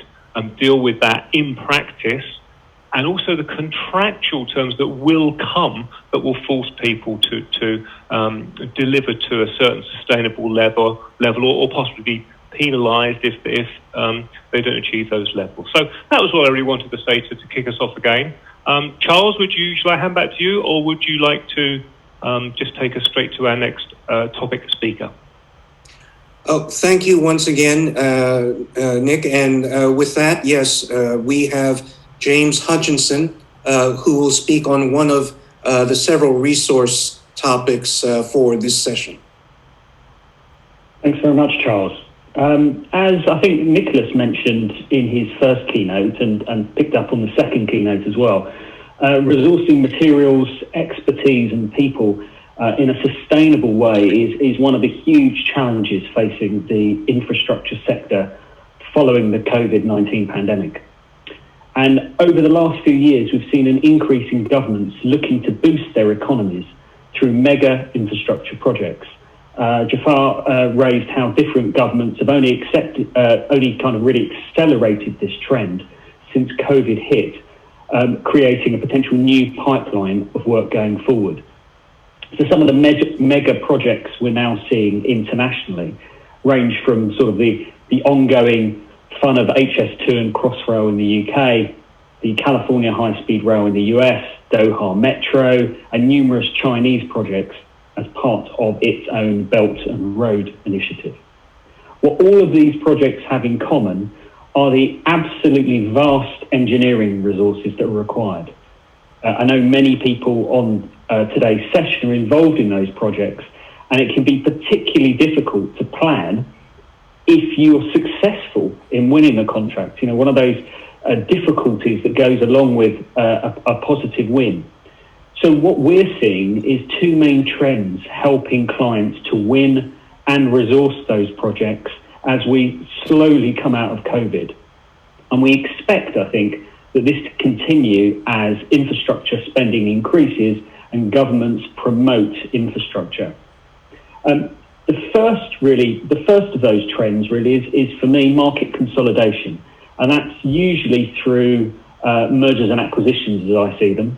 deal with that in practice and also the contractual terms that will come that will force people to deliver to a certain sustainable level or possibly be penalised if they don't achieve those levels. So that was what I really wanted to say to kick us off again. Charles, shall I hand back to you, or would you like to just take us straight to our next topic speaker? Oh, thank you once again, Nick. And with that, yes, we have James Hutchinson, who will speak on one of the several resource topics for this session. Thanks very much, Charles. As I think Nicholas mentioned in his first keynote and picked up on the second keynote as well, resourcing materials, expertise and people in a sustainable way is one of the huge challenges facing the infrastructure sector following the COVID-19 pandemic. And over the last few years, we've seen an increase in governments looking to boost their economies through mega infrastructure projects. Jafar raised how different governments have only kind of really accelerated this trend since COVID hit, creating a potential new pipeline of work going forward. So some of the mega projects we're now seeing internationally range from sort of the ongoing fun of HS2 and Crossrail in the UK, the California High-Speed Rail in the US, Doha Metro, and numerous Chinese projects as part of its own Belt and Road initiative. What all of these projects have in common are the absolutely vast engineering resources that are required. I know many people on today's session are involved in those projects, and it can be particularly difficult to plan if you're successful in winning a contract. You know, one of those difficulties that goes along with a positive win. So what we're seeing is two main trends helping clients to win and resource those projects as we slowly come out of COVID. And we expect, I think, that this to continue as infrastructure spending increases and governments promote infrastructure. The first of those trends really is for me market consolidation, and that's usually through mergers and acquisitions as I see them.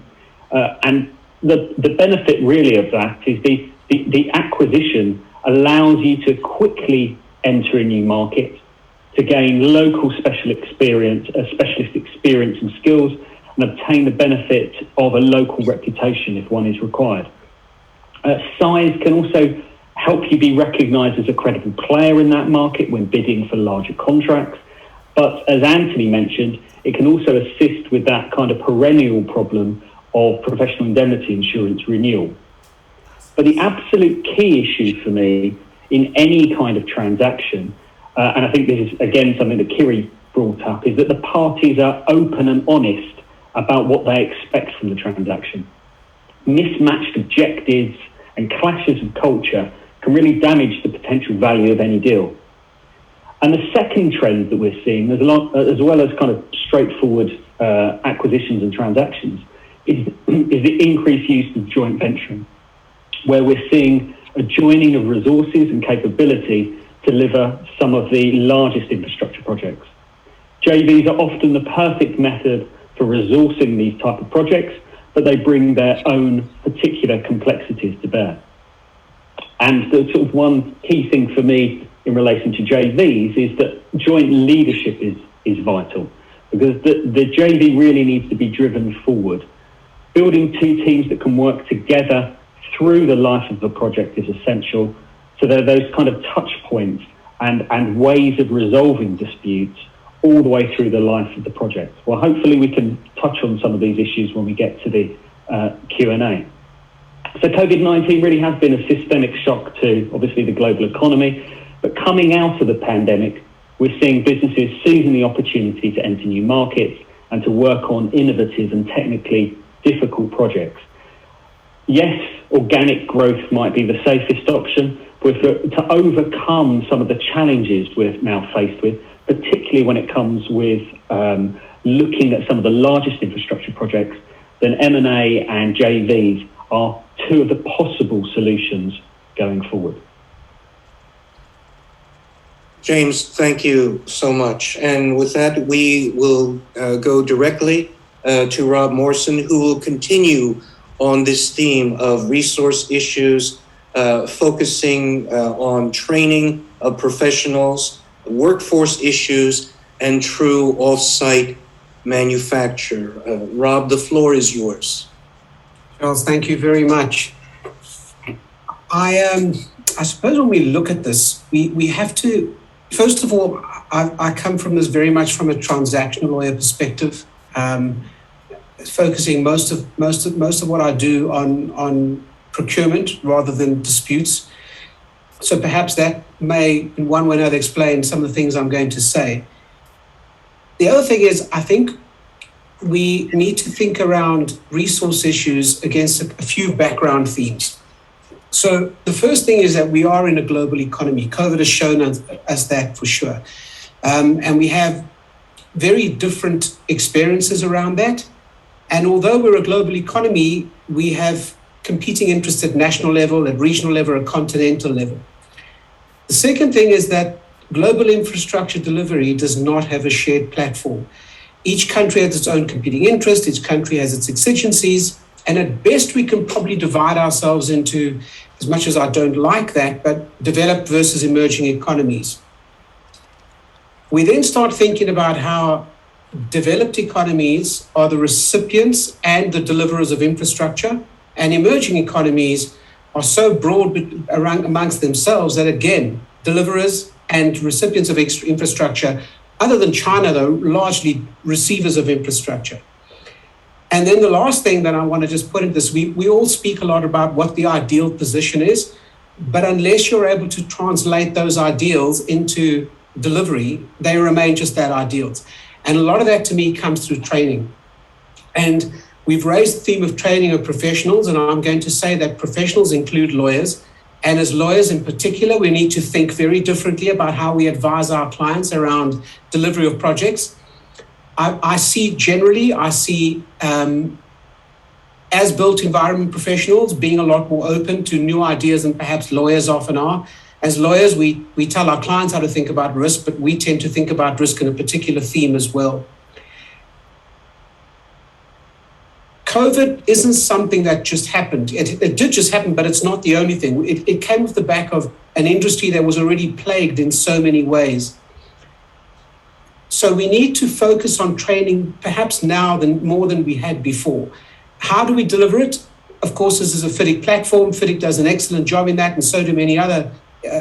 And the benefit really of that is the acquisition allows you to quickly enter a new market, to gain local specialist experience and skills, and obtain the benefit of a local reputation if one is required. Size can also help you be recognised as a credible player in that market when bidding for larger contracts. But as Anthony mentioned, it can also assist with that kind of perennial problem of professional indemnity insurance renewal. But the absolute key issue for me in any kind of transaction, and I think this is again something that Kiri brought up, is that the parties are open and honest about what they expect from the transaction. Mismatched objectives and clashes of culture can really damage the potential value of any deal. And the second trend that we're seeing, as well as kind of straightforward acquisitions and transactions, is the increased use of joint venturing, where we're seeing a joining of resources and capability to deliver some of the largest infrastructure projects. JVs are often the perfect method for resourcing these type of projects, but they bring their own particular complexities to bear. And the sort of one key thing for me in relation to JVs is that joint leadership is vital, because the JV really needs to be driven forward. Building two teams that can work together through the life of the project is essential. So there are those kind of touch points and ways of resolving disputes all the way through the life of the project. Well, hopefully we can touch on some of these issues when we get to the Q&A. So COVID-19 really has been a systemic shock to, obviously, the global economy. But coming out of the pandemic, we're seeing businesses seizing the opportunity to enter new markets and to work on innovative and technically difficult projects. Yes, organic growth might be the safest option, but to overcome some of the challenges we're now faced with, particularly when it comes with looking at some of the largest infrastructure projects, then M&A and JVs are two of the possible solutions going forward. James, thank you so much. And with that, we will go directly to Rob Morrison, who will continue on this theme of resource issues, focusing on training of professionals, workforce issues, and true off-site manufacture. Rob, the floor is yours. Charles, thank you very much. I suppose when we look at this, we have to, first of all, I come from this very much from a transactional lawyer perspective, focusing most of what I do on procurement rather than disputes. So perhaps that may, in one way or another, explain some of the things I'm going to say. The other thing is, I think we need to think around resource issues against a few background themes. So the first thing is that we are in a global economy. COVID has shown us that for sure. And we have very different experiences around that. And although we're a global economy, we have competing interests at national level, at regional level, at continental level. The second thing is that global infrastructure delivery does not have a shared platform. Each country has its own competing interests, each country has its exigencies, and at best we can probably divide ourselves into, as much as I don't like that, but developed versus emerging economies. We then start thinking about how developed economies are the recipients and the deliverers of infrastructure, and emerging economies are so broad amongst themselves that, again, deliverers and recipients of infrastructure, other than China, though, largely receivers of infrastructure. And then the last thing that I want to just put into this, we all speak a lot about what the ideal position is, but unless you're able to translate those ideals into delivery, they remain just that, ideals. And a lot of that to me comes through training. And we've raised the theme of training of professionals, and I'm going to say that professionals include lawyers. And as lawyers in particular, we need to think very differently about how we advise our clients around delivery of projects. I see as-built environment professionals being a lot more open to new ideas than perhaps lawyers often are. As lawyers, we tell our clients how to think about risk, but we tend to think about risk in a particular theme as well. COVID isn't something that just happened. It did just happen, but it's not the only thing. It came off the back of an industry that was already plagued in so many ways. So we need to focus on training perhaps now more than we had before. How do we deliver it? Of course, this is a FIDIC platform. FIDIC does an excellent job in that, and so do many other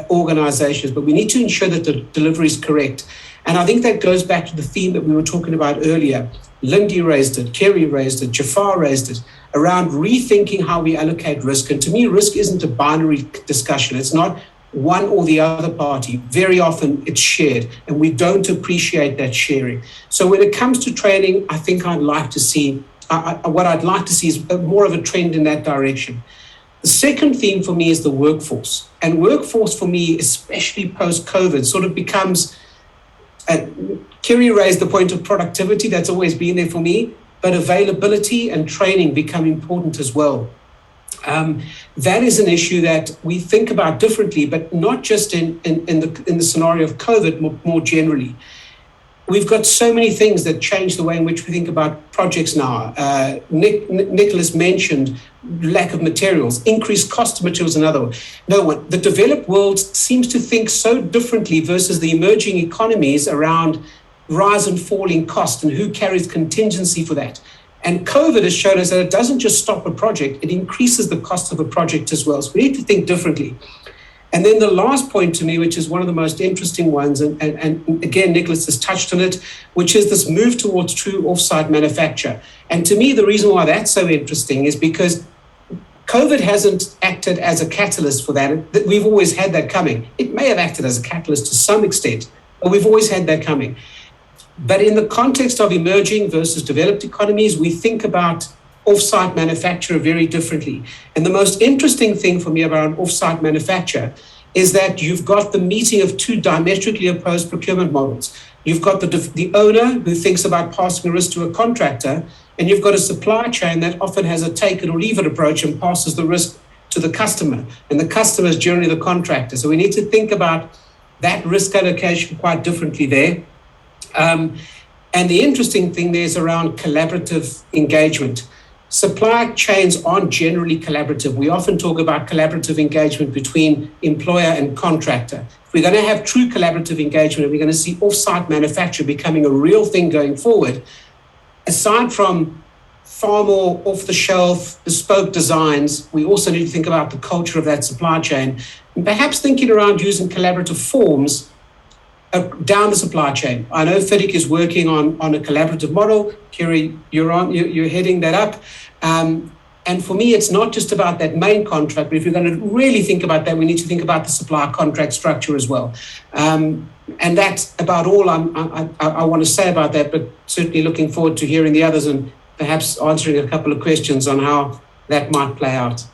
organizations, but we need to ensure that the delivery is correct. And I think that goes back to the theme that we were talking about earlier. Lindy raised it, Kerry raised it, Jafar raised it, around rethinking how we allocate risk. And to me, risk isn't a binary discussion. It's not one or the other party. Very often it's shared, and we don't appreciate that sharing. So when it comes to training, I think what I'd like to see is more of a trend in that direction. The second theme for me is the workforce. And workforce for me, especially post-COVID, sort of becomes, Kerry raised the point of productivity, that's always been there for me, but availability and training become important as well. That is an issue that we think about differently, but not just in the scenario of COVID, more generally. We've got so many things that change the way in which we think about projects now. Nicholas mentioned lack of materials, increased cost of materials, another one. The developed world seems to think so differently versus the emerging economies around rise and fall in cost and who carries contingency for that. And COVID has shown us that it doesn't just stop a project, it increases the cost of a project as well. So we need to think differently. And then the last point to me, which is one of the most interesting ones, and again, Nicholas has touched on it, which is this move towards true off-site manufacture. And to me, the reason why that's so interesting is because COVID hasn't acted as a catalyst for that. We've always had that coming. It may have acted as a catalyst to some extent, but we've always had that coming. But in the context of emerging versus developed economies, we think about off-site manufacture very differently. And the most interesting thing for me about off-site manufacture is that you've got the meeting of two diametrically opposed procurement models. You've got the owner who thinks about passing a risk to a contractor, and you've got a supply chain that often has a take it or leave it approach and passes the risk to the customer. And the customer is generally the contractor. So we need to think about that risk allocation quite differently there. And the interesting thing there is around collaborative engagement. Supply chains aren't generally collaborative. We often talk about collaborative engagement between employer and contractor. If we're going to have true collaborative engagement, we're going to see off-site manufacture becoming a real thing going forward. Aside from far more off-the-shelf, bespoke designs, we also need to think about the culture of that supply chain, and perhaps thinking around using collaborative forms down the supply chain. I know FIDIC is working on a collaborative model. Kerry, you're heading that up. And for me, it's not just about that main contract, but if you're going to really think about that, we need to think about the supply contract structure as well. And that's about all I want to say about that, but certainly looking forward to hearing the others and perhaps answering a couple of questions on how that might play out.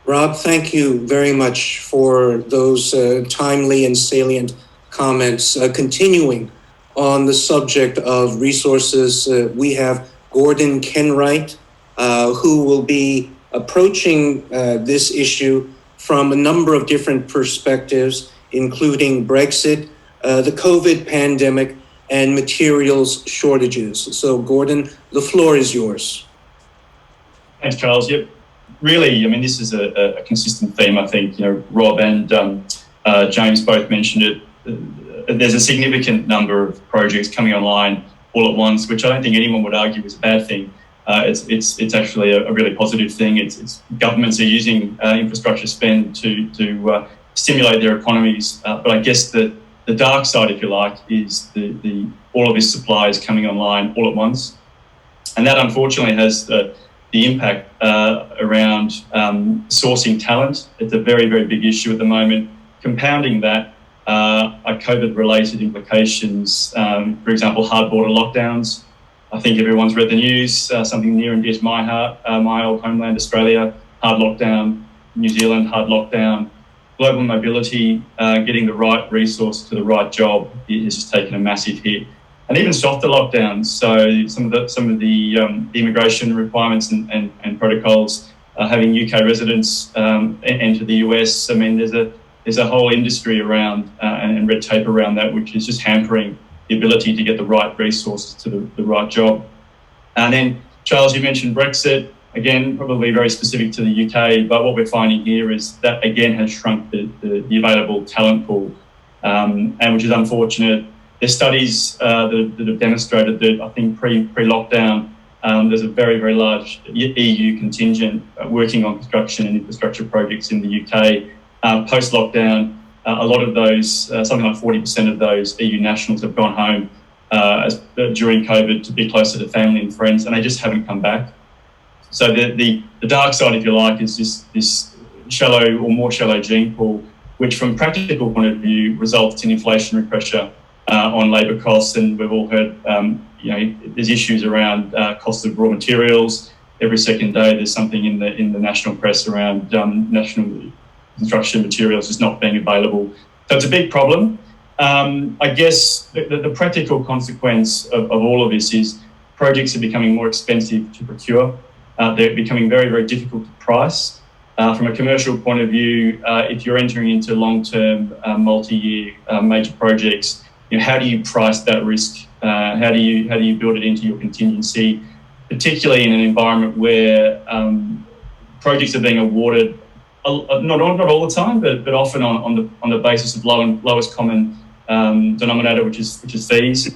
Rob, thank you very much for those timely and salient comments. Continuing on the subject of resources, we have Gordon Kenwright, who will be approaching this issue from a number of different perspectives, including Brexit, the COVID pandemic, and materials shortages. So, Gordon, the floor is yours. Thanks, Charles. Yep. Really, I mean, this is a consistent theme. I think, Rob and James both mentioned it. There's a significant number of projects coming online all at once, which I don't think anyone would argue is a bad thing. It's actually a really positive thing. It's governments are using infrastructure spend to stimulate their economies. But I guess the dark side, if you like, is the all of this supply is coming online all at once, and that unfortunately has the impact around sourcing talent. It's a very, very big issue at the moment. Compounding that are COVID-related implications. For example, hard border lockdowns. I think everyone's read the news, something near and dear to my heart, my old homeland, Australia, hard lockdown, New Zealand, hard lockdown. Global mobility, getting the right resource to the right job has just taken a massive hit. And even softer lockdowns. So some of the immigration requirements and protocols, having UK residents enter the US. I mean, there's a whole industry around and red tape around that, which is just hampering the ability to get the right resources to the right job. And then, Charles, you mentioned Brexit. Again, probably very specific to the UK, but what we're finding here is that, again, has shrunk the available talent pool, and which is unfortunate. There's studies that have demonstrated that, I think, pre-lockdown, there's a very, very large EU contingent working on construction and infrastructure projects in the UK. Post-lockdown, a lot of those, something like 40% of those EU nationals have gone home during COVID to be closer to family and friends, and they just haven't come back. So the dark side, if you like, is this shallow or more shallow gene pool, which from a practical point of view results in inflationary pressure on labour costs. And we've all heard, there's issues around cost of raw materials. Every second day there's something in the national press around national construction materials just not being available. So it's a big problem. I guess the practical consequence of all of this is projects are becoming more expensive to procure. They're becoming very, very difficult to price. From a commercial point of view, if you're entering into long-term, multi-year major projects, how do you price that risk? How do you build it into your contingency, particularly in an environment where projects are being awarded not all the time, but often on the basis of lowest common denominator, which is fees.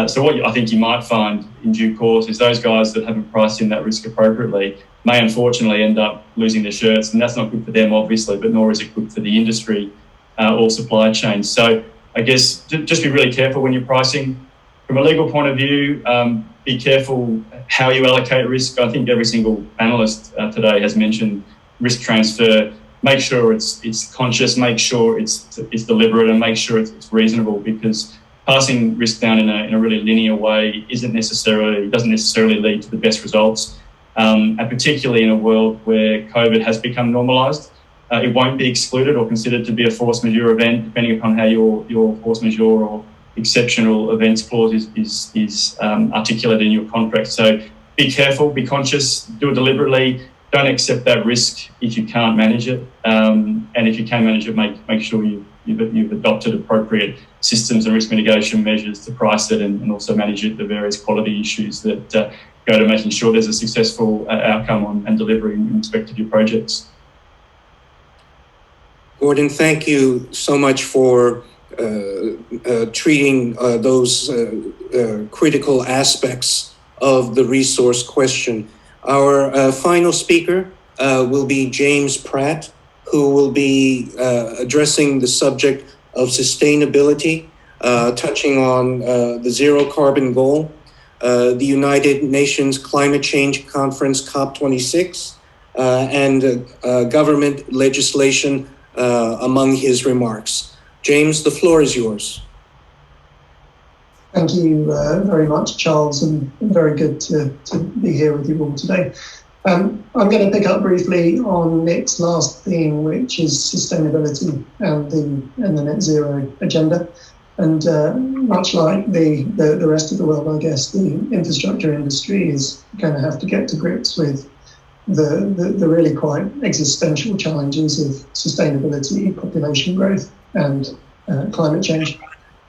So what I think you might find in due course is those guys that haven't priced in that risk appropriately may unfortunately end up losing their shirts, and that's not good for them, obviously, but nor is it good for the industry or supply chain. So I guess just be really careful when you're pricing. From a legal point of view, be careful how you allocate risk. I think every single panellist today has mentioned risk transfer. Make sure it's conscious, make sure it's deliberate, and make sure it's reasonable, because passing risk down in a really linear way doesn't necessarily lead to the best results. And particularly in a world where COVID has become normalised, it won't be excluded or considered to be a force majeure event, depending upon how your force majeure or exceptional events clause is articulated in your contract. So be careful, be conscious, do it deliberately. don't accept that risk if you can't manage it. And if you can manage it, make sure you've adopted appropriate systems and risk mitigation measures to price it and also manage it, the various quality issues that go to making sure there's a successful outcome and delivery in respect of your projects. Gordon, thank you so much for treating those critical aspects of the resource question. Our final speaker will be James Pratt, who will be addressing the subject of sustainability, touching on the zero carbon goal, the United Nations Climate Change Conference, COP26, and government legislation among his remarks. James, the floor is yours. Thank you very much, Charles, and very good to be here with you all today. I'm going to pick up briefly on Nick's last theme, which is sustainability and the net zero agenda. And much like the rest of the world, I guess the infrastructure industry is going to have to get to grips with the really quite existential challenges of sustainability, population growth, and climate change.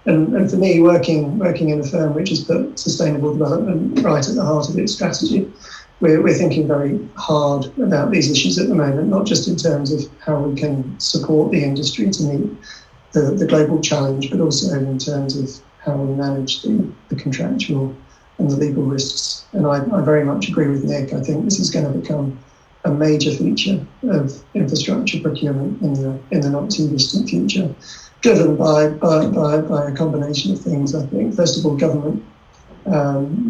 And for me, working in a firm which has put sustainable development right at the heart of its strategy, we're thinking very hard about these issues at the moment, not just in terms of how we can support the industry to meet the global challenge, but also in terms of how we manage the contractual and the legal risks. And I very much agree with Nick. I think this is going to become a major feature of infrastructure procurement in the not too distant future, driven by a combination of things, I think. First of all, government,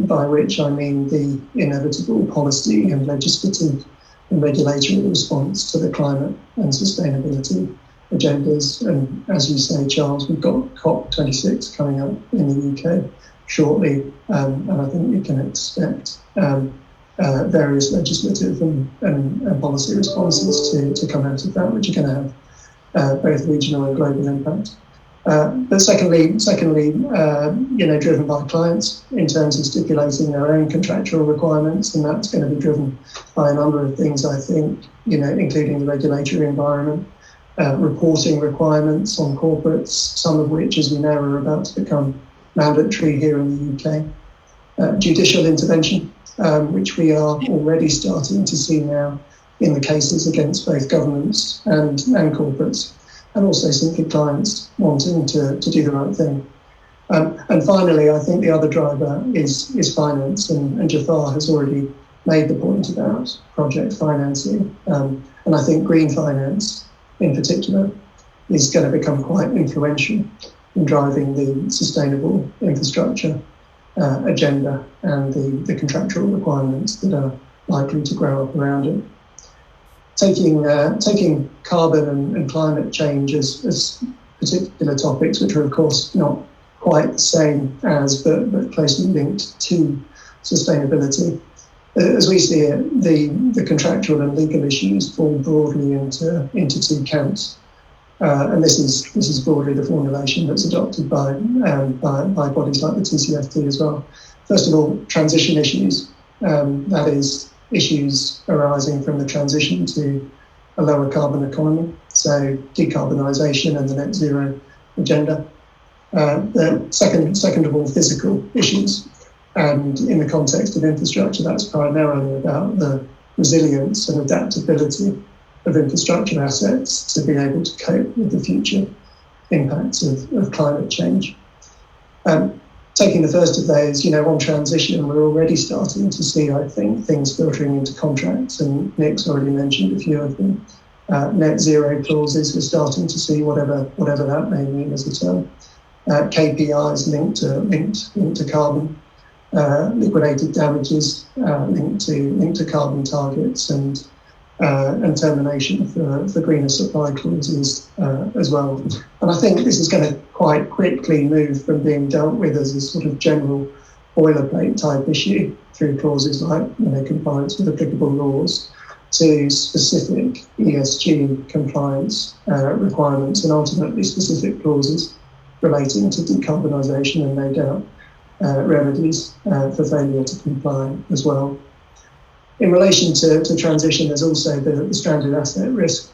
by which I mean the inevitable policy and legislative and regulatory response to the climate and sustainability agendas. And as you say, Charles, we've got COP26 coming up in the UK shortly, and I think we can expect various legislative and policy responses to come out of that, which are going to have both regional and global impact. But secondly, driven by clients in terms of stipulating their own contractual requirements, and that's going to be driven by a number of things, I think, including the regulatory environment, reporting requirements on corporates, some of which, as we know, are about to become mandatory here in the UK, judicial intervention, which we are already starting to see now in the cases against both governments and corporates, and also simply clients wanting to do the right thing. And finally, I think the other driver is finance, and Jafar has already made the point about project financing. And I think green finance in particular is going to become quite influential in driving the sustainable infrastructure agenda and the contractual requirements that are likely to grow up around it. Taking carbon and climate change as particular topics, which are of course not quite the same as, but closely linked to sustainability. As we see it, the contractual and legal issues fall broadly into two camps, and this is broadly the formulation that's adopted by bodies like the TCFD as well. First of all, transition issues, that is, issues arising from the transition to a lower carbon economy, so decarbonisation and the net zero agenda. Second of all, physical issues. And in the context of infrastructure, that's primarily about the resilience and adaptability of infrastructure assets to be able to cope with the future impacts of climate change. Taking the first of those, on transition, we're already starting to see, I think, things filtering into contracts, and Nick's already mentioned a few of them. Net zero clauses, we're starting to see whatever that may mean as a term. KPIs linked to carbon, liquidated damages linked to carbon targets, and termination for greener supply clauses as well. And I think this is going to quite quickly move from being dealt with as a sort of general boilerplate type issue through clauses like compliance with applicable laws to specific ESG compliance requirements, and ultimately specific clauses relating to decarbonisation and no doubt remedies for failure to comply as well. In relation to transition, there's also the stranded asset risk,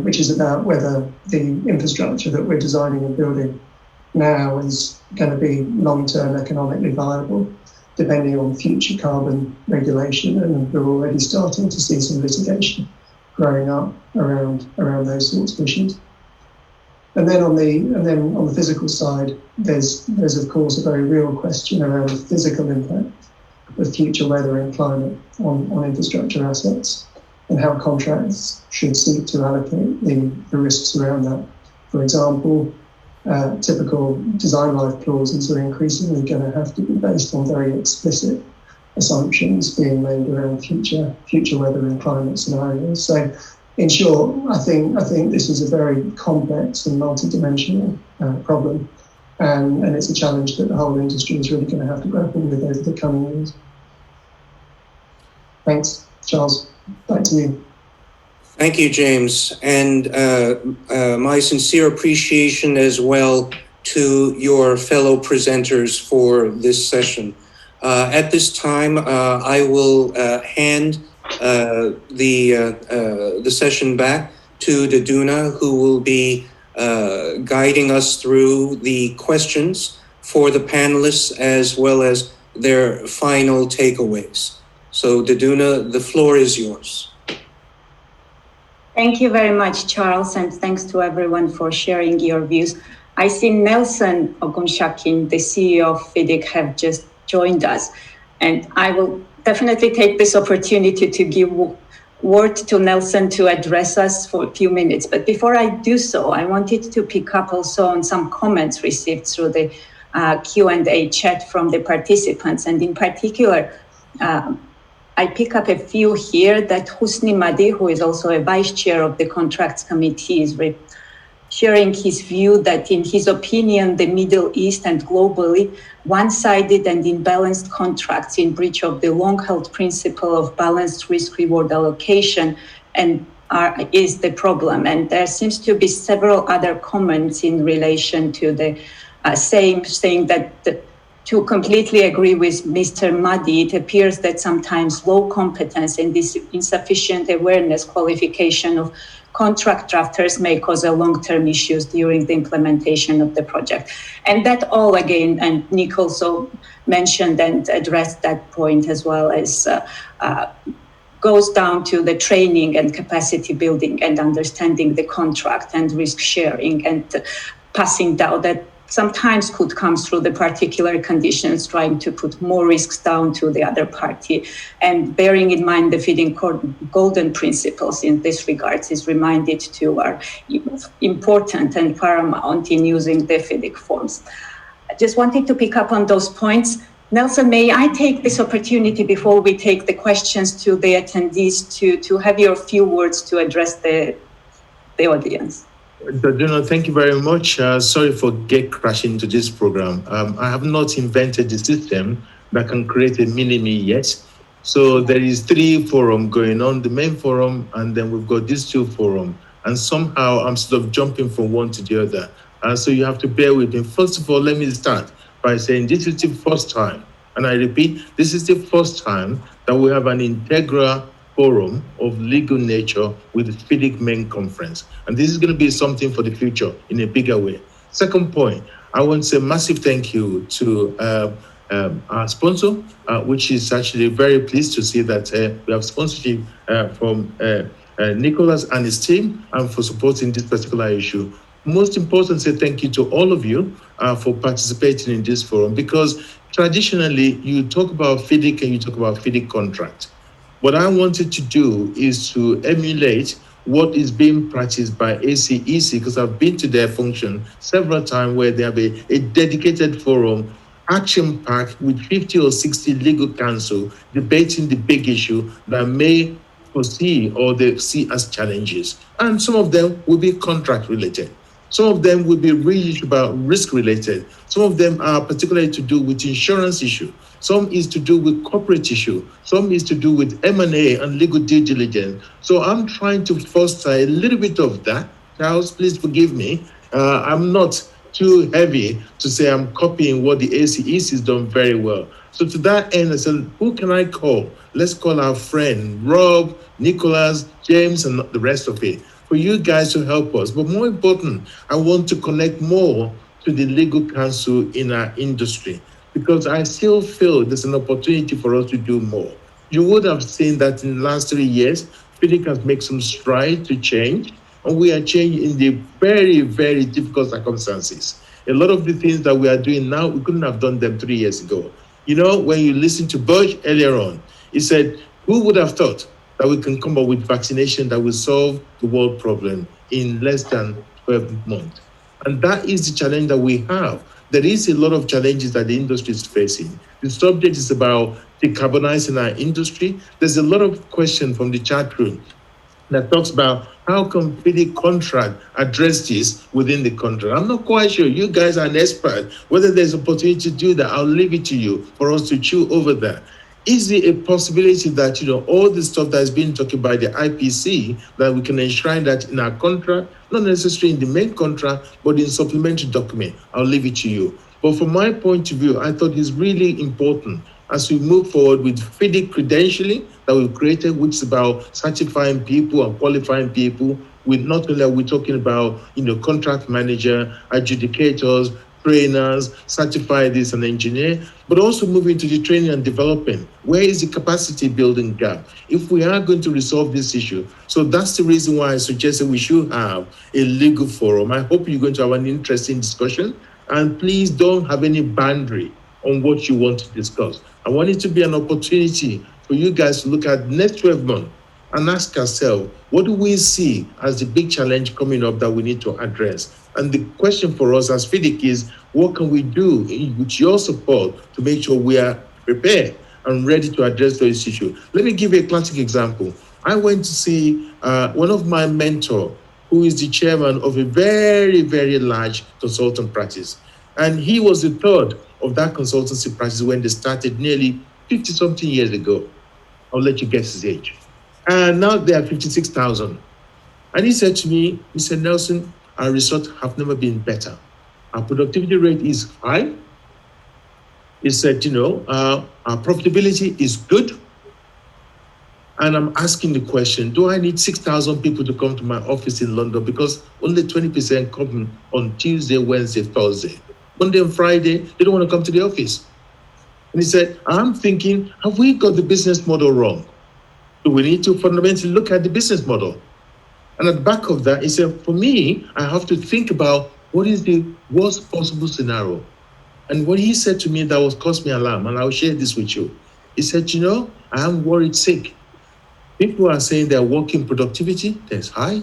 which is about whether the infrastructure that we're designing and building now is going to be long-term economically viable, depending on future carbon regulation. And we're already starting to see some litigation growing up around those sorts of issues. And then on the physical side, there's of course a very real question around the physical impact of future weather and climate on infrastructure assets, and how contracts should seek to allocate the risks around that. For example, typical design life clauses are increasingly going to have to be based on very explicit assumptions being made around future weather and climate scenarios. So, in short, I think this is a very complex and multidimensional problem, and it's a challenge that the whole industry is really going to have to grapple with over the coming years. Thanks, Charles. Back to you. Thank you, James, and my sincere appreciation as well to your fellow presenters for this session. At this time, I will hand the session back to Duduna, who will be guiding us through the questions for the panelists as well as their final takeaways. So Duduna, the floor is yours. Thank you very much, Charles, and thanks to everyone for sharing your views. I see Nelson Ogunshakin, the CEO of FIDIC, have just joined us, and I will definitely take this opportunity to give word to Nelson to address us for a few minutes. But before I do so, I wanted to pick up also on some comments received through the Q&A chat from the participants, and in particular, I pick up a few here that Husni Madi, who is also a vice chair of the Contracts Committee, is sharing his view that in his opinion, the Middle East and globally, one-sided and imbalanced contracts in breach of the long-held principle of balanced risk-reward allocation is the problem. And there seems to be several other comments in relation to the same, saying that to completely agree with Mr. Madi, it appears that sometimes low competence and this insufficient awareness qualification of contract drafters may cause long-term issues during the implementation of the project. And that all, again, and Nick also mentioned and addressed that point as well, as goes down to the training and capacity building and understanding the contract and risk sharing and passing down that sometimes could come through the particular conditions, trying to put more risks down to the other party. And bearing in mind the FIDIC golden principles in this regard is reminded to are important and paramount in using the FIDIC forms. I just wanted to pick up on those points. Nelson, may I take this opportunity before we take the questions to the attendees to have your few words to address the audience? Duduna, thank you very much. Sorry for crashing into this program. I have not invented the system that can create a mini-me yet. So there is 3 forums going on, the main forum, and then we've got these 2 forums. And somehow I'm sort of jumping from one to the other. So you have to bear with me. First of all, let me start by saying this is the first time, and I repeat, this is the first time that we have an integral forum of legal nature with the FIDIC main conference. And this is going to be something for the future in a bigger way. Second point, I want to say massive thank you to our sponsor, which is actually very pleased to see that we have sponsorship from Nicholas and his team and for supporting this particular issue. Most important, say thank you to all of you for participating in this forum, because traditionally you talk about FIDIC and you talk about FIDIC contract. What I wanted to do is to emulate what is being practiced by ACEC, because I've been to their function several times where they have a dedicated forum, action-packed with 50 or 60 legal counsel debating the big issue that may foresee or they see as challenges. And some of them will be contract-related. Some of them will be really about risk-related. Some of them are particularly to do with insurance issue. Some is to do with corporate issue. Some is to do with M&A and legal due diligence. So I'm trying to foster a little bit of that. Charles, please forgive me. I'm not too heavy to say I'm copying what the ACEC has done very well. So to that end, I said, who can I call? Let's call our friend Rob, Nicholas, James, and the rest of it for you guys to help us. But more important, I want to connect more to the legal counsel in our industry because I still feel there's an opportunity for us to do more. You would have seen that in the last 3 years, FIDIC has made some strides to change, and we are changing in the very, very difficult circumstances. A lot of the things that we are doing now, we couldn't have done them 3 years ago. You know, when you listen to Bush earlier on, he said, who would have thought that we can come up with vaccination that will solve the world problem in less than 12 months? And that is the challenge that we have. There is a lot of challenges that the industry is facing. The subject is about decarbonizing our industry. There's a lot of questions from the chat room that talks about how can FIDIC contract address this within the contract. I'm not quite sure. You guys are an expert. Whether there's an opportunity to do that, I'll leave it to you for us to chew over that. Is it a possibility that, all the stuff that is being talked about the IPC, that we can enshrine that in our contract, not necessarily in the main contract, but in supplementary document? I'll leave it to you. But from my point of view, I thought it's really important as we move forward with FIDIC credentialing that we've created, which is about certifying people and qualifying people. With not only are we talking about, contract manager, adjudicators, trainers, certify this and engineer, but also moving to the training and development. Where is the capacity building gap? If we are going to resolve this issue, so that's the reason why I suggested we should have a legal forum. I hope you're going to have an interesting discussion, and please don't have any boundary on what you want to discuss. I want it to be an opportunity for you guys to look at next 12 months and ask ourselves, what do we see as the big challenge coming up that we need to address? And the question for us as FIDIC is, what can we do with your support to make sure we are prepared and ready to address those issues? Let me give you a classic example. I went to see one of my mentors, who is the chairman of a very, very large consultant practice. And he was the third of that consultancy practice when they started nearly 50-something years ago. I'll let you guess his age. And now they are 56,000. And he said to me, he said, Nelson, our results have never been better. Our productivity rate is high. He said, our profitability is good. And I'm asking the question, do I need 6,000 people to come to my office in London? Because only 20% come on Tuesday, Wednesday, Thursday. Monday and Friday, they don't want to come to the office. And he said, I'm thinking, have we got the business model wrong? So we need to fundamentally look at the business model. And at the back of that, he said, for me, I have to think about what is the worst possible scenario. And what he said to me that was caused me alarm, and I'll share this with you. He said, I am worried sick. People are saying their working productivity is high.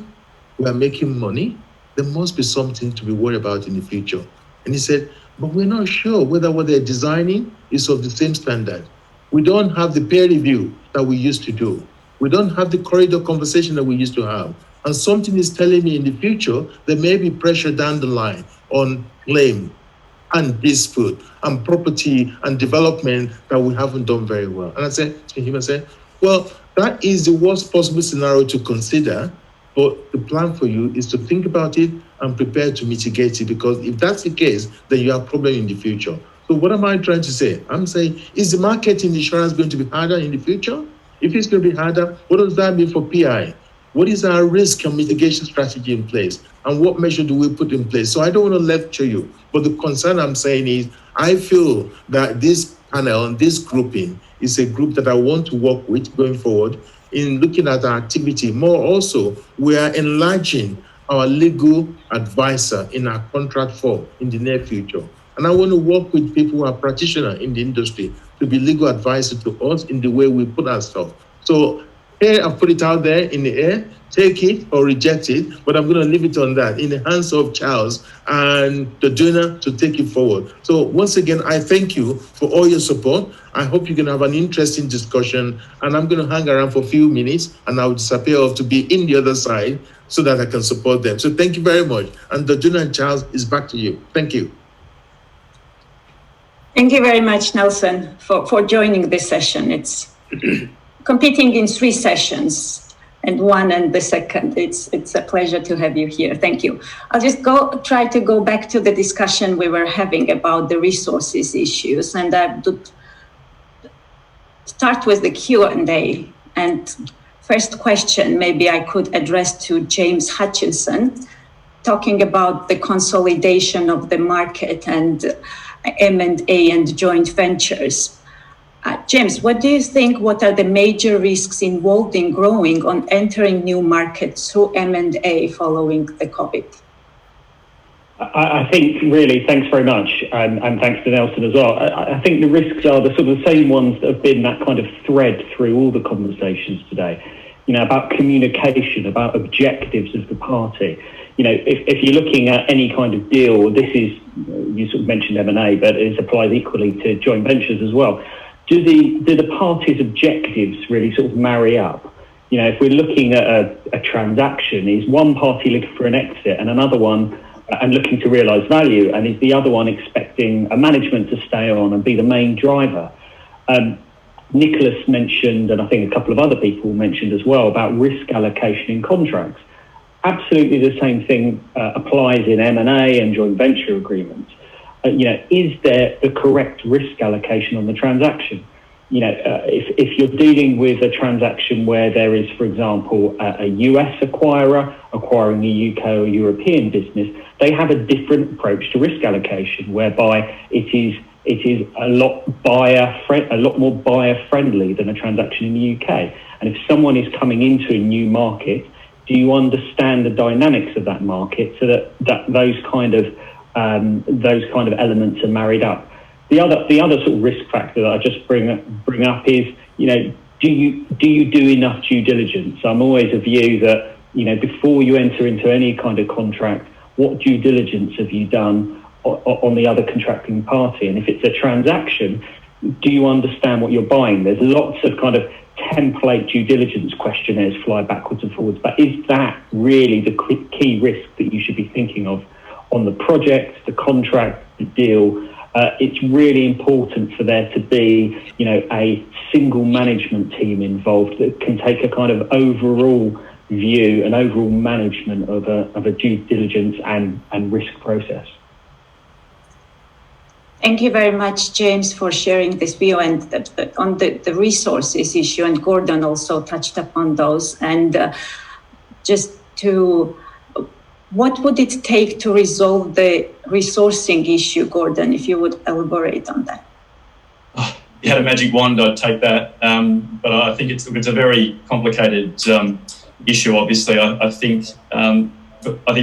We are making money. There must be something to be worried about in the future. And he said, but we're not sure whether what they're designing is of the same standard. We don't have the peer review that we used to do. We don't have the corridor conversation that we used to have. And something is telling me in the future, there may be pressure down the line on claim and dispute and property and development that we haven't done very well. And I said to him, well, that is the worst possible scenario to consider. But the plan for you is to think about it and prepare to mitigate it, because if that's the case, then you have a problem in the future. So what am I trying to say? I'm saying, is the market in insurance going to be harder in the future? If it's going to be harder, what does that mean for PI? What is our risk and mitigation strategy in place? And what measure do we put in place? So I don't want to lecture you, but the concern I'm saying is, I feel that this panel and this grouping is a group that I want to work with going forward in looking at our activity. More also, we are enlarging our legal advisor in our contract form in the near future. And I want to work with people who are practitioners in the industry to be legal advisor to us in the way we put ourselves. So here I've put it out there in the air, take it or reject it, but I'm going to leave it on that in the hands of Charles and the donor to take it forward. So once again, I thank you for all your support. I hope you can have an interesting discussion, and I'm going to hang around for a few minutes and I'll disappear off to be in the other side so that I can support them. So thank you very much. And the donor and Charles is back to you. Thank you. Thank you very much, Nelson, for joining this session. It's competing in 3 sessions and one and the second. It's a pleasure to have you here. Thank you. I'll just try to go back to the discussion we were having about the resources issues. And I would start with the Q&A. And first question, maybe I could address to James Hutchinson, talking about the consolidation of the market and M&A and joint ventures. James, what do you think, what are the major risks involved in growing on entering new markets through M&A following the COVID? I think really, thanks very much, and thanks to Nelson as well. I think the risks are the sort of the same ones that have been that kind of thread through all the conversations today. About communication, about objectives of the party. If you're looking at any kind of deal, this is, you sort of mentioned M&A, but it applies equally to joint ventures as well. Do the parties' objectives really sort of marry up? If we're looking at a transaction, is one party looking for an exit and another one and looking to realise value, and is the other one expecting a management to stay on and be the main driver? Nicholas mentioned, and I think a couple of other people mentioned as well, about risk allocation in contracts. Absolutely the same thing applies in M&A and joint venture agreements. Is there the correct risk allocation on the transaction? If you're dealing with a transaction where there is, for example, a US acquirer acquiring a UK or European business, they have a different approach to risk allocation, whereby it is a lot more buyer friendly than a transaction in the UK. And if someone is coming into a new market, do you understand the dynamics of that market so that those kind of elements are married up? The other sort of risk factor that I just bring up is, do you do enough due diligence? I'm always of view that, before you enter into any kind of contract, what due diligence have you done on the other contracting party? And if it's a transaction, do you understand what you're buying? There's lots of kind of template due diligence questionnaires fly backwards and forwards, but is that really the key risk that you should be thinking of on the project, the contract, the deal? It's really important for there to be, a single management team involved that can take a kind of overall view, an overall management of a due diligence and risk process. Thank you very much, James, for sharing this view and on the resources issue, and Gordon also touched upon those. And what would it take to resolve the resourcing issue, Gordon, if you would elaborate on that? If you had a magic wand, I'd take that. But I think it's a very complicated issue, obviously. I think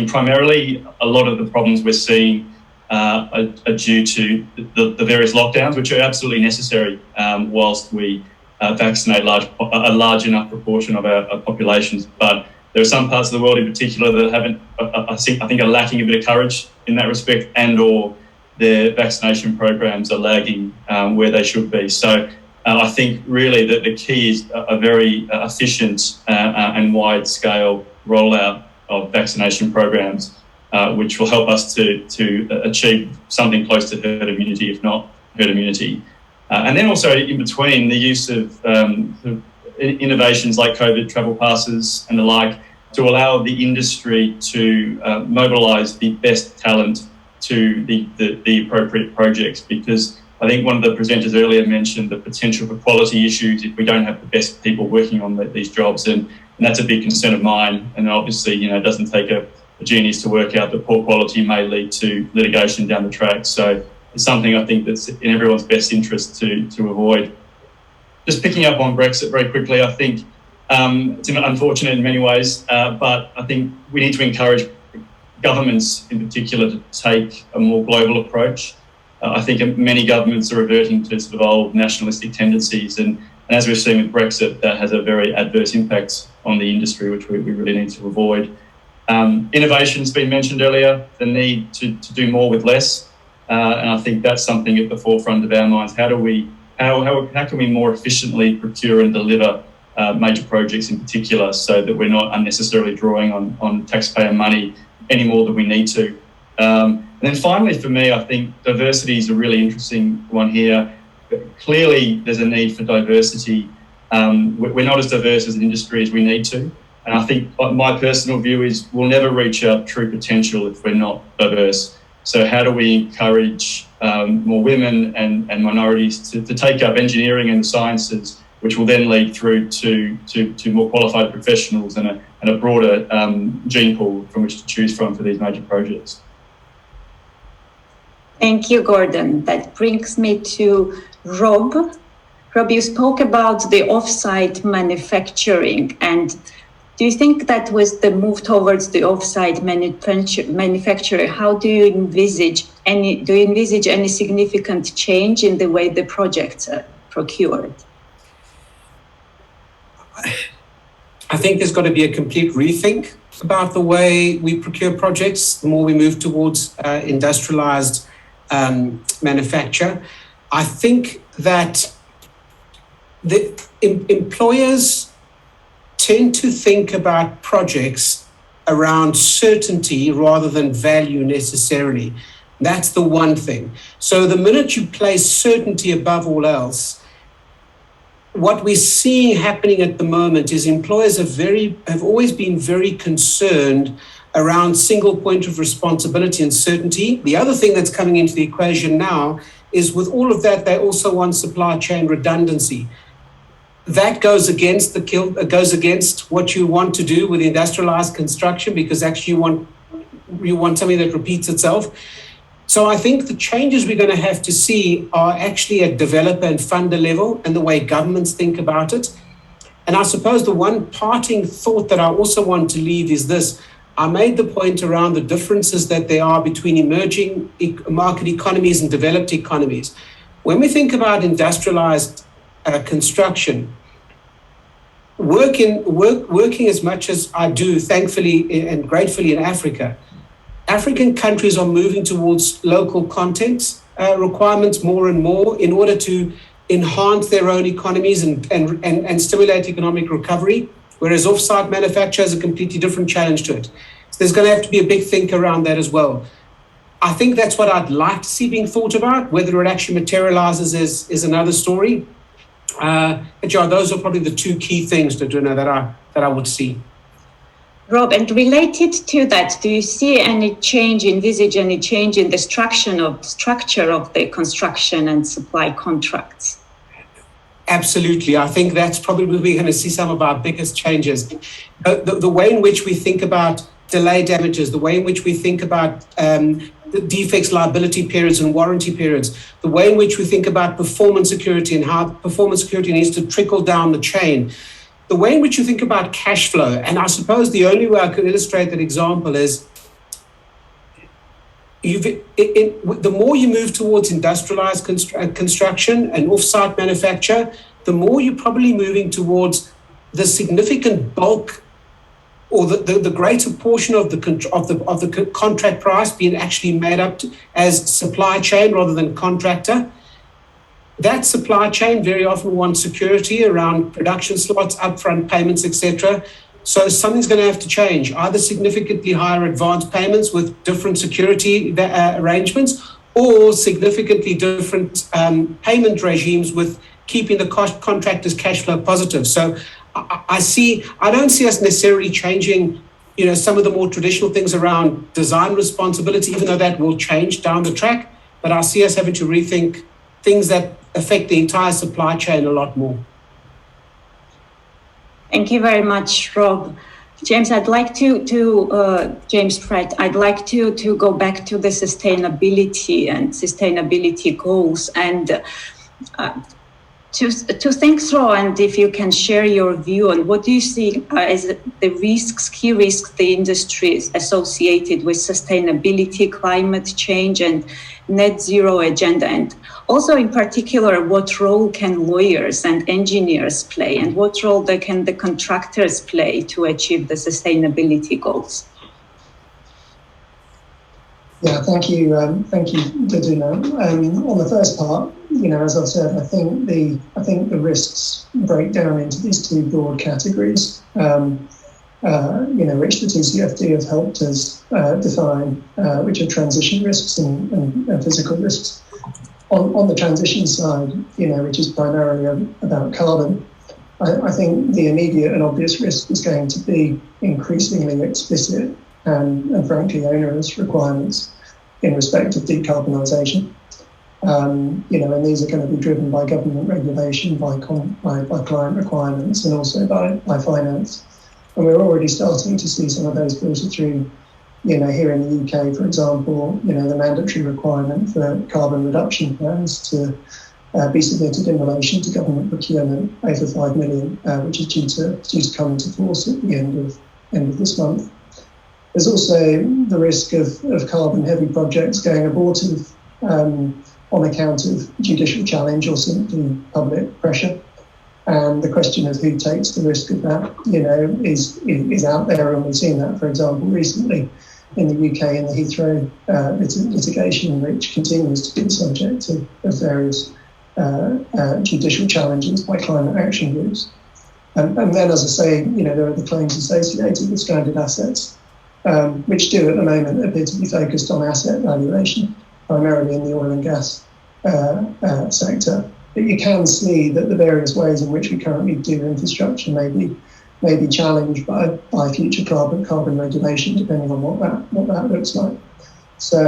primarily a lot of the problems we're seeing are due to the various lockdowns, which are absolutely necessary whilst we vaccinate a large enough proportion of our populations. But there are some parts of the world in particular that I think are lacking a bit of courage in that respect, and or their vaccination programs are lagging where they should be. So I think really that the key is a very efficient and wide-scale rollout of vaccination programs, which will help us to achieve something close to herd immunity, if not herd immunity. And then also in between, the use of innovations like COVID travel passes and the like to allow the industry to mobilise the best talent to the appropriate projects, because I think one of the presenters earlier mentioned the potential for quality issues if we don't have the best people working on these jobs, and that's a big concern of mine. And obviously, it doesn't take a genius to work out that poor quality may lead to litigation down the track. So it's something I think that's in everyone's best interest to avoid. Just picking up on Brexit very quickly, I think it's unfortunate in many ways, but I think we need to encourage governments in particular to take a more global approach. I think many governments are reverting to sort of old nationalistic tendencies, and as we've seen with Brexit, that has a very adverse impact on the industry, which we really need to avoid. Innovation's been mentioned earlier, the need to do more with less, and I think that's something at the forefront of our minds. How can we more efficiently procure and deliver major projects in particular, so that we're not unnecessarily drawing on taxpayer money any more than we need to? And then finally, for me, I think diversity is a really interesting one here. Clearly, there's a need for diversity. We're not as diverse as an industry as we need to. And I think my personal view is we'll never reach our true potential if we're not diverse. So how do we encourage more women and minorities to take up engineering and the sciences, which will then lead through to more qualified professionals and a broader gene pool from which to choose from for these major projects? Thank you, Gordon. That brings me to Rob. Rob, you spoke about the off-site manufacturing, and do you think that with the move towards the off-site manufacturing, how do you envisage any significant change in the way the projects are procured? I think there's got to be a complete rethink about the way we procure projects the more we move towards industrialized manufacture. I think that the employers tend to think about projects around certainty rather than value necessarily. That's the one thing. So the minute you place certainty above all else, what we're seeing happening at the moment is employers have always been very concerned around single point of responsibility and certainty. The other thing that's coming into the equation now is with all of that, they also want supply chain redundancy. That goes against what you want to do with industrialized construction, because actually you want something that repeats itself. So I think the changes we're going to have to see are actually at developer and funder level and the way governments think about it. And I suppose the one parting thought that I also want to leave is this. I made the point around the differences that there are between emerging market economies and developed economies. When we think about industrialized construction, working as much as I do, thankfully and gratefully, in Africa, African countries are moving towards local content requirements more and more in order to enhance their own economies and stimulate economic recovery, whereas off-site manufacture has a completely different challenge to it. So there's going to have to be a big think around that as well. I think that's what I'd like to see being thought about. Whether it actually materializes is another story. But yeah, those are probably the two key things that I would see. Rob, and related to that, do you see envisage any change in the structure of the construction and supply contracts? Absolutely. I think that's probably where we're going to see some of our biggest changes. The way in which we think about delay damages, the way in which we think about the defects liability periods and warranty periods, the way in which we think about performance security and how performance security needs to trickle down the chain, the way in which you think about cash flow. And I suppose the only way I could illustrate that example is the more you move towards industrialized construction and off-site manufacture, the more you're probably moving towards the significant bulk or the greater portion of the contract price being actually made up as supply chain rather than contractor. That supply chain very often wants security around production slots, upfront payments, etc. So something's going to have to change, either significantly higher advance payments with different security arrangements, or significantly different payment regimes with keeping the contractors cash flow positive. So I don't see us necessarily changing, some of the more traditional things around design responsibility, even though that will change down the track. But I see us having to rethink things that affect the entire supply chain a lot more. Thank you very much, Rob. James, I'd like James Pratt, I'd like to go back to the sustainability and sustainability goals and to think through, and if you can share your view on what do you see as the key risks the industry is associated with sustainability, climate change and net zero agenda, and also in particular, what role can lawyers and engineers play, and what role can the contractors play to achieve the sustainability goals? Yeah, thank you, Daduna. On the first part, as I've said, I think the risks break down into these two broad categories, which the TCFD have helped us define, which are transition risks and physical risks. On the transition side, which is primarily about carbon, I think the immediate and obvious risk is going to be increasingly explicit and frankly onerous requirements in respect of decarbonisation. And these are going to be driven by government regulation, by client requirements, and also by finance. And we're already starting to see some of those filter through. Here in the UK, for example, the mandatory requirement for carbon reduction plans to be submitted in relation to government procurement over 5 million, which is due to come into force at the end of this month. There's also the risk of carbon-heavy projects going abortive on account of judicial challenge or simply public pressure. And the question of who takes the risk of that, is out there, and we've seen that, for example, recently in the UK in the Heathrow litigation, which continues to be the subject of various judicial challenges by climate action groups. And then, as I say, there are the claims associated with stranded assets, which do at the moment appear to be focused on asset valuation, primarily in the oil and gas sector. But you can see that the various ways in which we currently do infrastructure may be challenged by future carbon regulation, depending on what that looks like. So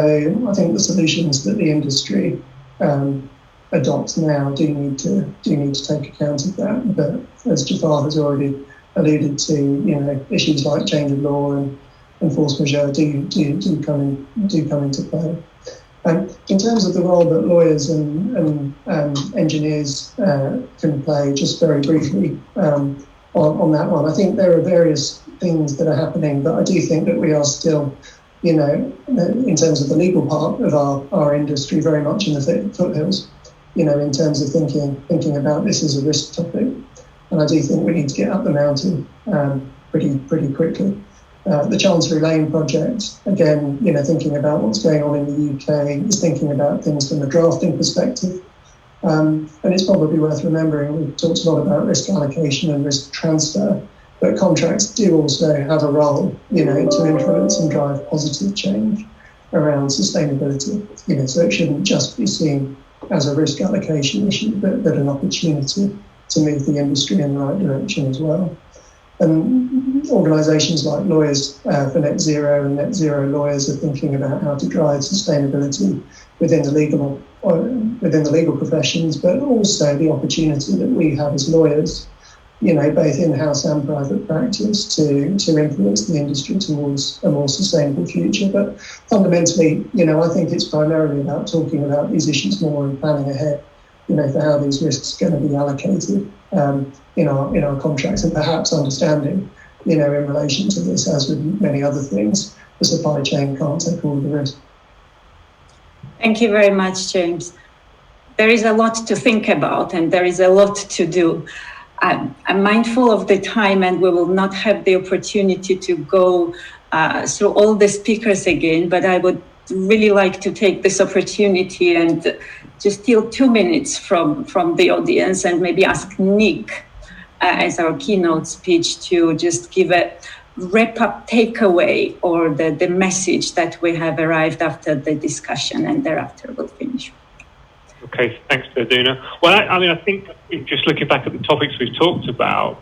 I think the solutions that the industry adopts now do need to take account of that. But as Jafar has already alluded to, issues like change of law and force majeure do come into play. In terms of the role that lawyers and engineers can play, just very briefly on that one, I think there are various things that are happening, but I do think that we are still, in terms of the legal part of our industry, very much in the foothills, in terms of thinking about this as a risk topic. And I do think we need to get up the mountain pretty quickly. The Chancery Lane project, again, thinking about what's going on in the UK, is thinking about things from a drafting perspective. And it's probably worth remembering, we've talked a lot about risk allocation and risk transfer, but contracts do also have a role, to influence and drive positive change around sustainability. So it shouldn't just be seen as a risk allocation issue, but an opportunity to move the industry in the right direction as well. And organisations like Lawyers for Net Zero and Net Zero Lawyers are thinking about how to drive sustainability within the legal professions, but also the opportunity that we have as lawyers, both in-house and private practice, to influence the industry towards a more sustainable future. But fundamentally, I think it's primarily about talking about these issues more and planning ahead, for how these risks are going to be allocated in our contracts, and perhaps understanding, in relation to this, as with many other things, the supply chain can't take all the risk. Thank you very much, James. There is a lot to think about and there is a lot to do. I'm mindful of the time, and we will not have the opportunity to go through all the speakers again, but I would really like to take this opportunity and just steal 2 minutes from the audience and maybe ask Nick as our keynote speech to just give a wrap-up takeaway or the message that we have arrived after the discussion, and thereafter we'll finish. Okay, thanks, Duna. Well, I think just looking back at the topics we've talked about,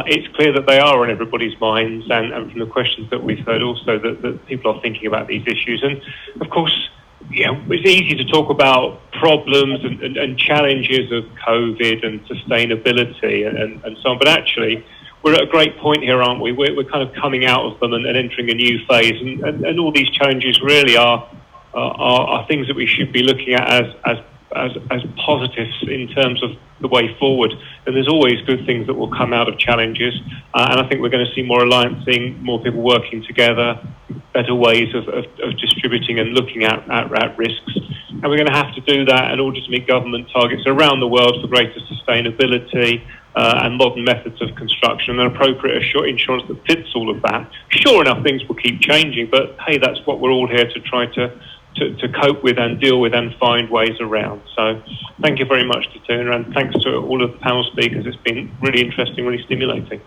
it's clear that they are on everybody's minds, and from the questions that we've heard also that people are thinking about these issues. And of course, it's easy to talk about problems and challenges of COVID and sustainability and so on, but actually we're at a great point here, aren't we? We're kind of coming out of them and entering a new phase, and all these challenges really are things that we should be looking at as positives in terms of the way forward. And there's always good things that will come out of challenges, and I think we're going to see more alliancing, more people working together, better ways of distributing and looking at risks. And we're going to have to do that in order to meet government targets around the world for greater sustainability and modern methods of construction and appropriate insurance that fits all of that. Sure enough, things will keep changing, but hey, that's what we're all here to try to cope with and deal with and find ways around. So thank you very much to Tuna, and thanks to all of the panel speakers. It's been really interesting, really stimulating.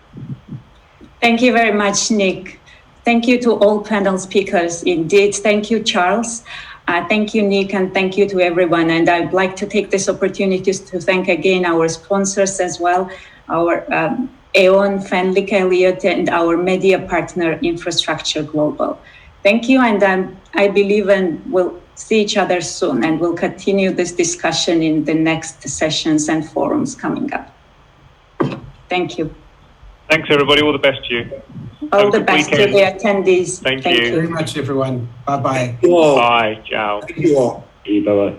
Thank you very much, Nick. Thank you to all panel speakers indeed. Thank you, Charles. Thank you, Nick, and thank you to everyone. And I'd like to take this opportunity to thank again our sponsors as well, our Aon, Fenwick Elliott, and our media partner, Infrastructure Global. Thank you, and I believe and will see each other soon, and we'll continue this discussion in the next sessions and forums coming up. Thank you. Thanks, everybody. All the best to you. All the best to the attendees. Thank you. Thank you very much, everyone. Bye-bye. Thank you all. Bye. Ciao. Thank you all. Bye-bye.